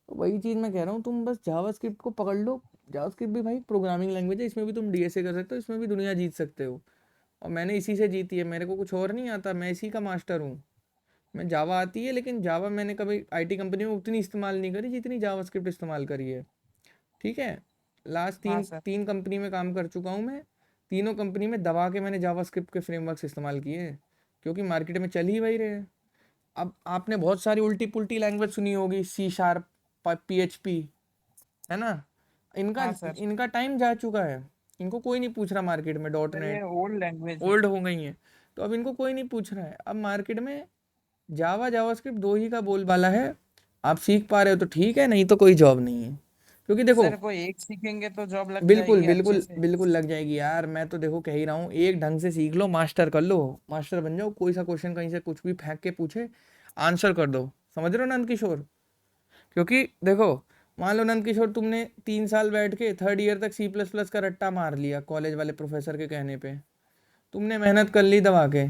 तो वही चीज़ मैं कह रहा हूँ, तुम बस जावास्क्रिप्ट को पकड़ लो। जावास्क्रिप्ट भी भाई प्रोग्रामिंग लैंग्वेज है, इसमें भी तुम डीएसए कर सकते हो, इसमें भी दुनिया जीत सकते हो। और मैंने इसी से जीती है, मेरे को कुछ और नहीं आता, मैं इसी का मास्टर हूँ। मैं जावा आती है, लेकिन जावा मैंने कभी आईटी कंपनी में उतनी इस्तेमाल नहीं करी जितनी जावास्क्रिप्ट इस्तेमाल करी है, ठीक है। लास्ट हाँ तीन सर। तीन कंपनी में काम कर चुका हूँ मैं, तीनों कंपनी में दबा के मैंने जावास्क्रिप्ट के फ्रेमवर्क्स इस्तेमाल किए हैं, क्योंकि मार्केट में चल ही वही रहे हैं। अब आपने बहुत सारी उल्टी पुल्टी लैंग्वेज सुनी होगी, सी शार्प, पीएचपी, है ना। इनका हाँ सर। इनका टाइम जा चुका है, इनको कोई नहीं पूछ रहा मार्केट में, डॉट सर ये नेट ओल्ड लैंग्वेज है। ओल्ड हो गई हैं, तो अब इनको कोई नहीं पूछ रहा है। अब मार्केट में जावा जावास्क्रिप्ट दो ही का बोलबाला है। आप सीख पा रहे हो तो ठीक है, नहीं तो कोई जॉब नहीं है, क्योंकि देखो सर कोई एक सीखेंगे तो जॉब लग बिल्कुल जाएगी अच्छे बिल्कुल से। बिल्कुल लग जाएगी यार, मैं तो देखो कह ही रहा हूँ, एक ढंग से सीख लो, मास्टर कर लो, मास्टर बन जाओ, कोई सा क्वेश्चन कहीं से कुछ भी फेंक के पूछे आंसर कर दो। समझ रहे हो नंद किशोर? क्योंकि देखो, मान लो नंद किशोर तुमने 3 साल बैठ के थर्ड ईयर तक सी प्लस प्लस का रट्टा मार लिया कॉलेज वाले प्रोफेसर के कहने पे, तुमने मेहनत कर ली दबा के,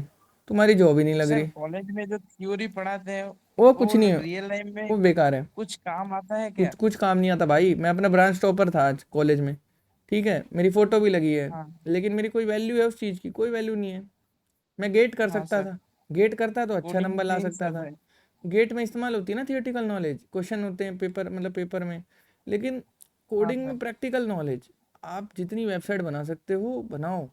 तुम्हारी जॉब ही नहीं लग सर रही, कॉलेज में जो थ्योरी पढ़ाते हैं वो वो कुछ नहीं है, रियल लाइफ में वो बेकार है, कुछ काम आता है क्या? कुछ कुछ काम नहीं आता भाई। मैं अपना ब्रांच टॉपर था आज कॉलेज में, ठीक है, मेरी फोटो भी लगी है, हाँ। लेकिन मेरी कोई वैल्यू है उस चीज़ की? कोई वैल्यू नहीं है। मैं गेट कर हाँ सकता सर। था, गेट करता तो अच्छा कोडिंग नंबर ला में यही सकता सब था। है। गेट में इस्तेमाल होती है ना थियोरेटिकल नॉलेज, क्वेश्चन होते हैं पेपर मतलब पेपर में, लेकिन हाँ कोडिंग सर। में प्रैक्टिकल नॉलेज। आप जितनी वेबसाइट बना सकते हो बनाओ।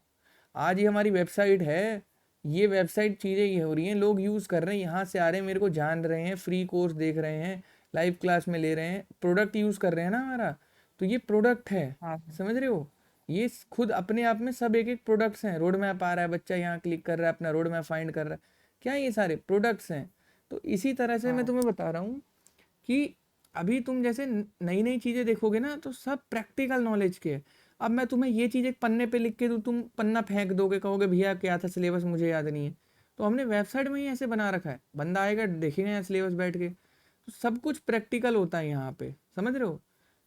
आज ये हमारी वेबसाइट है, ये वेबसाइट चीज़ें ये हो रही हैं, लोग यूज़ कर रहे हैं, यहाँ से आ रहे हैं, मेरे को जान रहे हैं, फ्री कोर्स देख रहे हैं, लाइव क्लास में ले रहे हैं, प्रोडक्ट यूज़ कर रहे हैं ना हमारा, तो ये प्रोडक्ट है। हाँ सर। समझ रहे हो? ये खुद अपने आप में सब एक एक प्रोडक्ट्स हैं। रोड मैप आ रहा है, बच्चा यहाँ क्लिक कर रहा है, अपना रोड मैप फाइंड कर रहा है, क्या ये सारे प्रोडक्ट्स हैं? तो इसी तरह से मैं हाँ। तुम्हें बता रहा हूँ कि अभी तुम जैसे नई नई चीज़ें देखोगे ना तो सब प्रैक्टिकल नॉलेज के हैं। अब मैं तुम्हें ये चीज़ एक पन्ने पे लिख के दूँ, तुम पन्ना फेंक दोगे, कहोगे भैया क्या था सिलेबस मुझे याद नहीं है। तो हमने वेबसाइट में ही ऐसे बना रखा है, बंदा आएगा देखेगा यहाँ सिलेबस बैठ के, तो सब कुछ प्रैक्टिकल होता है यहाँ पे। समझ रहे हो?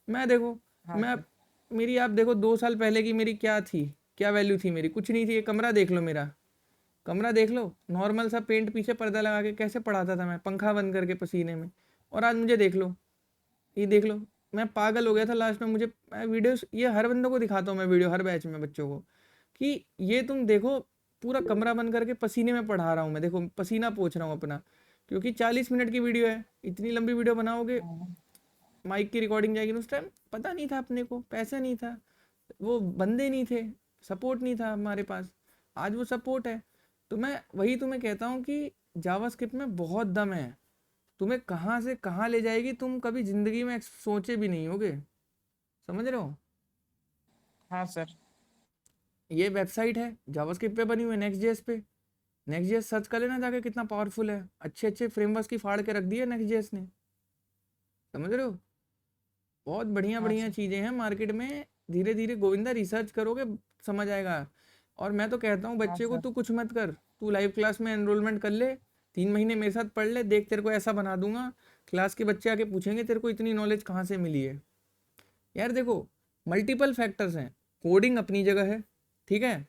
मैं देखो, हाँ मैं सर। मेरी आप देखो 2 साल पहले की मेरी क्या थी, क्या वैल्यू थी मेरी, कुछ नहीं थी। ये कमरा देख लो, मेरा कमरा देख लो, नॉर्मल सा पेंट पीछे पर्दा लगा के कैसे पढ़ाता था मैं, पंखा बंद करके पसीने में। और आज मुझे देख लो, ये देख लो, मैं पागल हो गया था लास्ट में। मुझे मैं वीडियोस ये हर बंदों को दिखाता हूँ मैं वीडियो, हर बैच में बच्चों को, कि ये तुम देखो पूरा कमरा बंद करके पसीने में पढ़ा रहा हूँ मैं, देखो पसीना पोंछ रहा हूँ अपना, क्योंकि 40 मिनट की वीडियो है, इतनी लंबी वीडियो बनाओगे हाँ। माइक की रिकॉर्डिंग जाएगी। उस टाइम पता नहीं था अपने को, पैसा नहीं था, वो बंदे नहीं थे, सपोर्ट नहीं था हमारे पास। आज वो सपोर्ट है। तो मैं वही तुम्हें कहता हूँ कि जावास्क्रिप्ट में बहुत दम है, तुम्हें कहाँ से कहाँ ले जाएगी तुम कभी ज़िंदगी में सोचे भी नहीं होगे। समझ रहे हो? हाँ सर। ये वेबसाइट है जावास्क्रिप्ट पे बनी हुई है, नेक्स्ट जेएस पे। नेक्स्ट जेएस सर्च कर लेना जाके, कितना पावरफुल है, अच्छे अच्छे फ्रेमवर्क्स की फाड़ के रख दी है नेक्स्ट जेएस ने। समझ रहे हो? बहुत बढ़िया हाँ बढ़िया सर। चीज़ें हैं मार्केट में, धीरे धीरे गोविंदा रिसर्च करोगे समझ आएगा। और मैं तो कहता हूँ हाँ बच्चे को सर। तू कुछ मत कर, तू लाइव क्लास में एनरोलमेंट कर ले, 3 महीने मेरे साथ पढ़ ले, देख तेरे को ऐसा बना दूंगा, क्लास के बच्चे आके पूछेंगे तेरे को इतनी नॉलेज कहाँ से मिली है। यार देखो, मल्टीपल फैक्टर्स हैं, कोडिंग अपनी जगह है, ठीक है,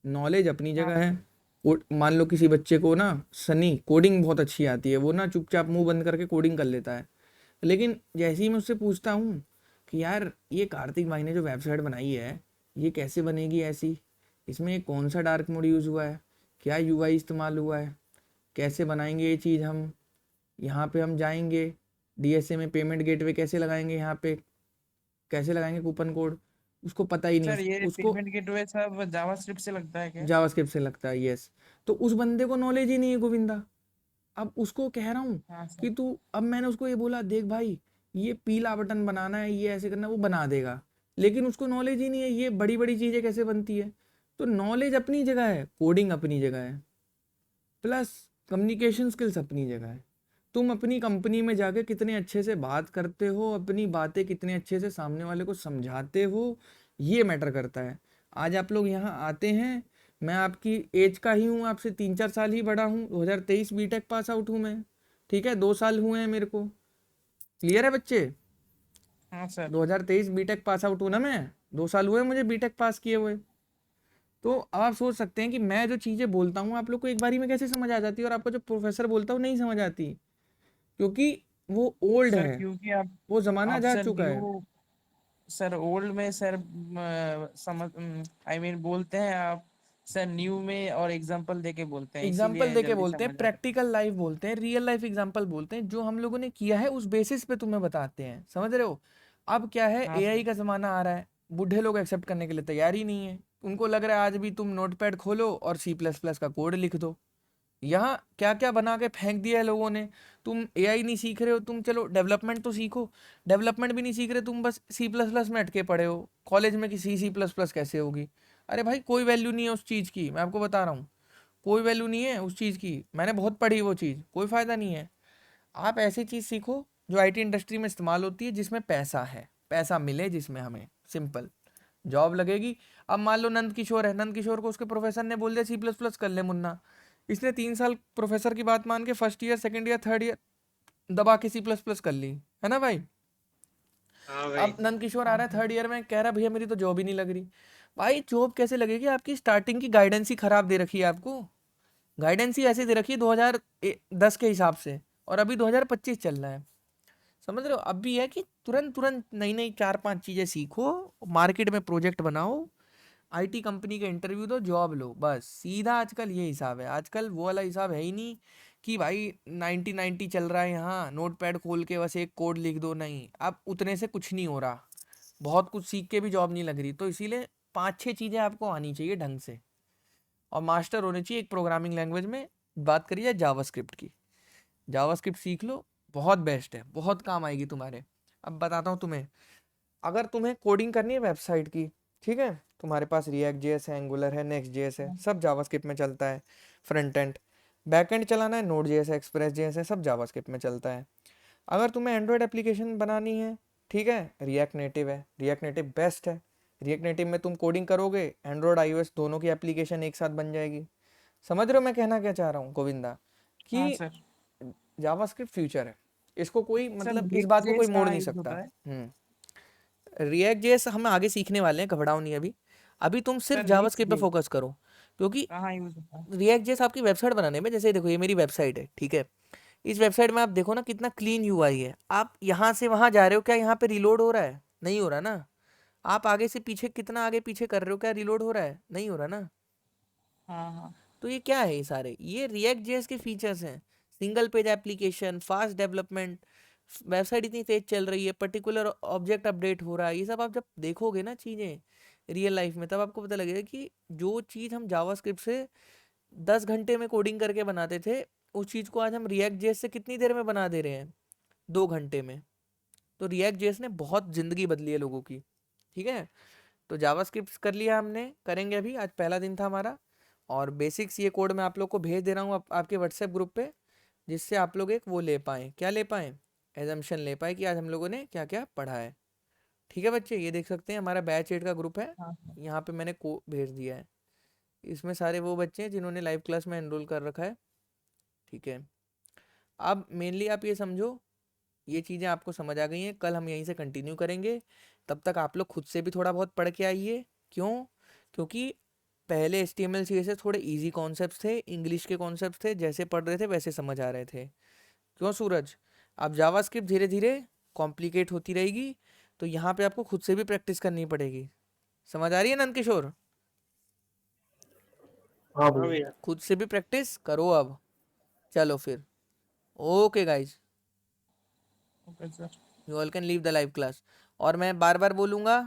नॉलेज अपनी हाँ जगह है। सर। मान लो किसी बच्चे को ना सनी कोडिंग बहुत अच्छी आती है, वो ना चुपचाप मुंह बंद करके कोडिंग कर लेता है, लेकिन जैसे ही मैं उससे पूछता हूँ कि यार ये कार्तिक भाई ने जो वेबसाइट बनाई है ये कैसे बनेगी ऐसी, इसमें कौन सा डार्क मोड यूज़ हुआ है, क्या यूआई इस्तेमाल हुआ है, कैसे बनाएंगे ये चीज़ हम, यहाँ पे हम जाएंगे डीएसए में पेमेंट गेटवे कैसे लगाएंगे, यहाँ पे कैसे लगाएंगे कूपन कोड, उसको पता ही नहीं। सर ये उसको पेमेंट गेटवे सब जावास्क्रिप्ट से लगता है क्या? जावास्क्रिप्ट से लगता है, यस। तो उस बंदे को नॉलेज ही नहीं है गोविंदा। अब उसको कह रहा हूँ हाँ सर। कि तू, अब मैंने उसको ये बोला देख भाई ये पीला बटन बनाना है, ये ऐसे करना, वो बना देगा, लेकिन उसको नॉलेज ही नहीं है ये बड़ी बड़ी चीज़ें कैसे बनती है। तो नॉलेज अपनी जगह है, कोडिंग अपनी जगह है, प्लस कम्युनिकेशन स्किल्स अपनी जगह है। तुम अपनी कंपनी में जाके कितने अच्छे से बात करते हो, अपनी बातें कितने अच्छे से सामने वाले को समझाते हो, ये मैटर करता है। आज आप लोग यहाँ आते हैं, मैं आपकी एज का ही हूँ, आपसे 3-4 साल ही बड़ा हूँ, 2023 बीटेक पास आउट हूँ मैं, ठीक है, 2 साल हुए हैं मेरे को, क्लियर है बच्चे? हाँ सर। 2023 बीटेक पास आउट हूँ ना मैं, 2 साल हुए मुझे बीटेक पास किए हुए। तो अब आप सोच सकते हैं कि मैं जो चीज़ें बोलता हूँ आप लोग को एक बारी में कैसे समझ आ जाती है, और आपको जो प्रोफेसर बोलता हूँ नहीं समझ आती, क्योंकि वो ओल्ड सर है, क्योंकि वो ज़माना आप जा सर चुका है। न्यू, सर ओल्ड में सर समझ आई मीन बोलते हैं आप सर, न्यू में और एग्जांपल देके बोलते हैं, एग्जाम्पल इसीलिए दे के जल्दी बोलते हैं, समझ आता है। प्रैक्टिकल लाइफ बोलते हैं, रियल लाइफ एग्जाम्पल बोलते हैं, जो हम लोगों ने किया है उस बेसिस पे तुम्हें बताते हैं, समझ रहे हो? अब क्या है, हाँ एआई सर। का ज़माना आ रहा है, बूढ़े लोग एक्सेप्ट करने के लिए तैयार ही नहीं है, उनको लग रहा है आज भी तुम नोटपैड खोलो और C++ का कोड लिख दो। यहाँ क्या क्या बना के फेंक दिया है लोगों ने। तुम एआई नहीं सीख रहे हो, तुम चलो डेवलपमेंट तो सीखो, डेवलपमेंट भी नहीं सीख रहे, तुम बस C++ में अटके पड़े हो, कॉलेज में कि C++ कैसे होगी। अरे भाई कोई वैल्यू नहीं है उस चीज़ की, मैं आपको बता रहा हूँ, कोई वैल्यू नहीं है उस चीज़ की, मैंने बहुत पढ़ी वो चीज़, कोई फ़ायदा नहीं है। आप ऐसी चीज़ सीखो जो आईटी इंडस्ट्री में इस्तेमाल होती है, जिसमें पैसा है, पैसा मिले, जिसमें हमें सिंपल जॉब लगेगी। अब मान लो नंद किशोर है, नंद किशोर को उसके प्रोफेसर ने बोल दिया C++ कर ले मुन्ना, इसने 3 साल प्रोफेसर की बात मान के first year, second year, third year दबा के C++ कर ली, है ना भाई? हाँ भाई। अब नंद किशोर आ रहा है थर्ड ईयर में, कह रहा है भैया मेरी तो जॉब ही नहीं लग रही। भाई जॉब कैसे लगेगी, आपकी स्टार्टिंग की गाइडेंस ही खराब दे रखी है आपको, गाइडेंस ही ऐसे दे रखी है 2010 के हिसाब से, और अभी 2025 चल रहा है, समझ रहे हो? अब भी है कि तुरंत तुरंत नई नई 4-5 चीज़ें सीखो, मार्केट में प्रोजेक्ट बनाओ, आईटी कंपनी का इंटरव्यू दो, जॉब लो, बस सीधा आजकल ये हिसाब है। आजकल वो वाला हिसाब है ही नहीं कि भाई 90-90 चल रहा है यहाँ, नोट पैड खोल के बस एक कोड लिख दो, नहीं, अब उतने से कुछ नहीं हो रहा, बहुत कुछ सीख के भी जॉब नहीं लग रही। तो इसीलिए 5-6 चीज़ें आपको आनी चाहिए ढंग से, और मास्टर होने चाहिए एक प्रोग्रामिंग लैंग्वेज में। बात करिए जाए जावास्क्रिप्ट की, जावास्क्रिप्ट सीख लो, बहुत बेस्ट है, बहुत काम आएगी तुम्हारे। अब बताता हूँ तुम्हें, अगर तुम्हें कोडिंग करनी है वेबसाइट की, ठीक है, तुम्हारे पास रिएक्ट जेएस है, एंगुलर है, नेक्स्ट जेएस है, सब जावास्क्रिप्ट में चलता है, फ्रंट एंड बैक एंड चलाना है, नोड जेएस है, एक्सप्रेस जेएस है, सब जावास्क्रिप्ट में चलता है। अगर तुम्हें एंड्रॉयड एप्लीकेशन बनानी है, ठीक है, रिएक्ट नेटिव है, रिएक्ट नेटिव बेस्ट है, रिएक्ट नेटिव में तुम कोडिंग करोगे, एंड्रॉयड iOS दोनों की एप्लीकेशन एक साथ बन जाएगी। समझ रहे हो मैं कहना क्या चाह रहा हूँ गोविंदा? हाँ कि सर। जावास्क्रिप्ट फ्यूचर है, इसको कोई सर मतलब इस बात को कोई Next.js मोड़ कहाँ नहीं यूज सकता। होता है? रिएक्ट जेएस हम आगे सीखने वाले हैं, घबराओ नहीं अभी, अभी तुम सिर्फ सर जावास्क्रिप्ट पे Next.js फोकस करो, क्योंकि कहाँ यूज होता है? रिएक्ट जेएस आपकी वेबसाइट बनाने में, जैसे देखो ये मेरी वेबसाइट है, ठीक है, इस वेबसाइट में आप देखो ना कितना क्लीन यूआई है, आप यहाँ से वहाँ जा रहे हो, क्या यहाँ पे रिलोड हो रहा है? नहीं हो रहा ना। आप आगे से पीछे कितना आगे पीछे कर रहे हो, क्या रिलोड हो रहा है? नहीं हो रहा ना। हाँ हाँ। तो ये क्या है, ये सारे ये रिएक्ट जेएस के फीचर्स हैं, single page application, fast development, website इतनी तेज चल रही है, पर्टिकुलर ऑब्जेक्ट अपडेट हो रहा है, ये सब आप जब देखोगे ना चीज़ें रियल लाइफ में, तब आपको पता लगेगा कि जो चीज़ हम जावास्क्रिप्ट से 10 घंटे में कोडिंग करके बनाते थे, उस चीज़ को आज हम रिएक्ट जेएस से कितनी देर में बना दे रहे हैं, 2 घंटे में। तो रिएक्ट जेएस ने बहुत ज़िंदगी बदली है लोगों की, ठीक है। तो जावास्क्रिप्ट कर लिया हमने, करेंगे अभी, आज पहला दिन था हमारा, और बेसिक्स ये कोड मैं आप लोग को भेज दे रहा हूँ आपके व्हाट्सएप ग्रुप पे, जिससे आप लोग एक वो ले पाएँ, क्या ले पाएँ, एजम्पशन ले पाए कि आज हम लोगों ने क्या क्या पढ़ा है। ठीक है बच्चे, ये देख सकते हैं हमारा बैच 8 का ग्रुप है, हाँ यहाँ पे मैंने को भेज दिया है, इसमें सारे वो बच्चे हैं जिन्होंने लाइव क्लास में एनरोल कर रखा है, ठीक है। अब मेनली आप ये समझो, ये चीज़ें आपको समझ आ गई हैं, कल हम यहीं से कंटिन्यू करेंगे, तब तक आप लोग खुद से भी थोड़ा बहुत पढ़ के आइए। क्यों? क्योंकि पहले HTML CSS थोड़े इजी कॉन्सेप्ट्स थे, इंग्लिश के कॉन्सेप्ट्स थे, जैसे पढ़ रहे थे वैसे समझ आ रहे थे। क्यों सूरज? अब जावास्क्रिप्ट धीरे धीरे कॉम्प्लिकेट होती रहेगी, तो यहाँ पे आपको खुद से भी प्रैक्टिस करनी पड़ेगी। समझ आ रही है नंद किशोर? हाँ हाँ भैया भैया खुद से भी प्रैक्टिस करो अब। चलो फिर, okay guys, okay sir. You all can leave the live class. और मैं बार बार बोलूँगा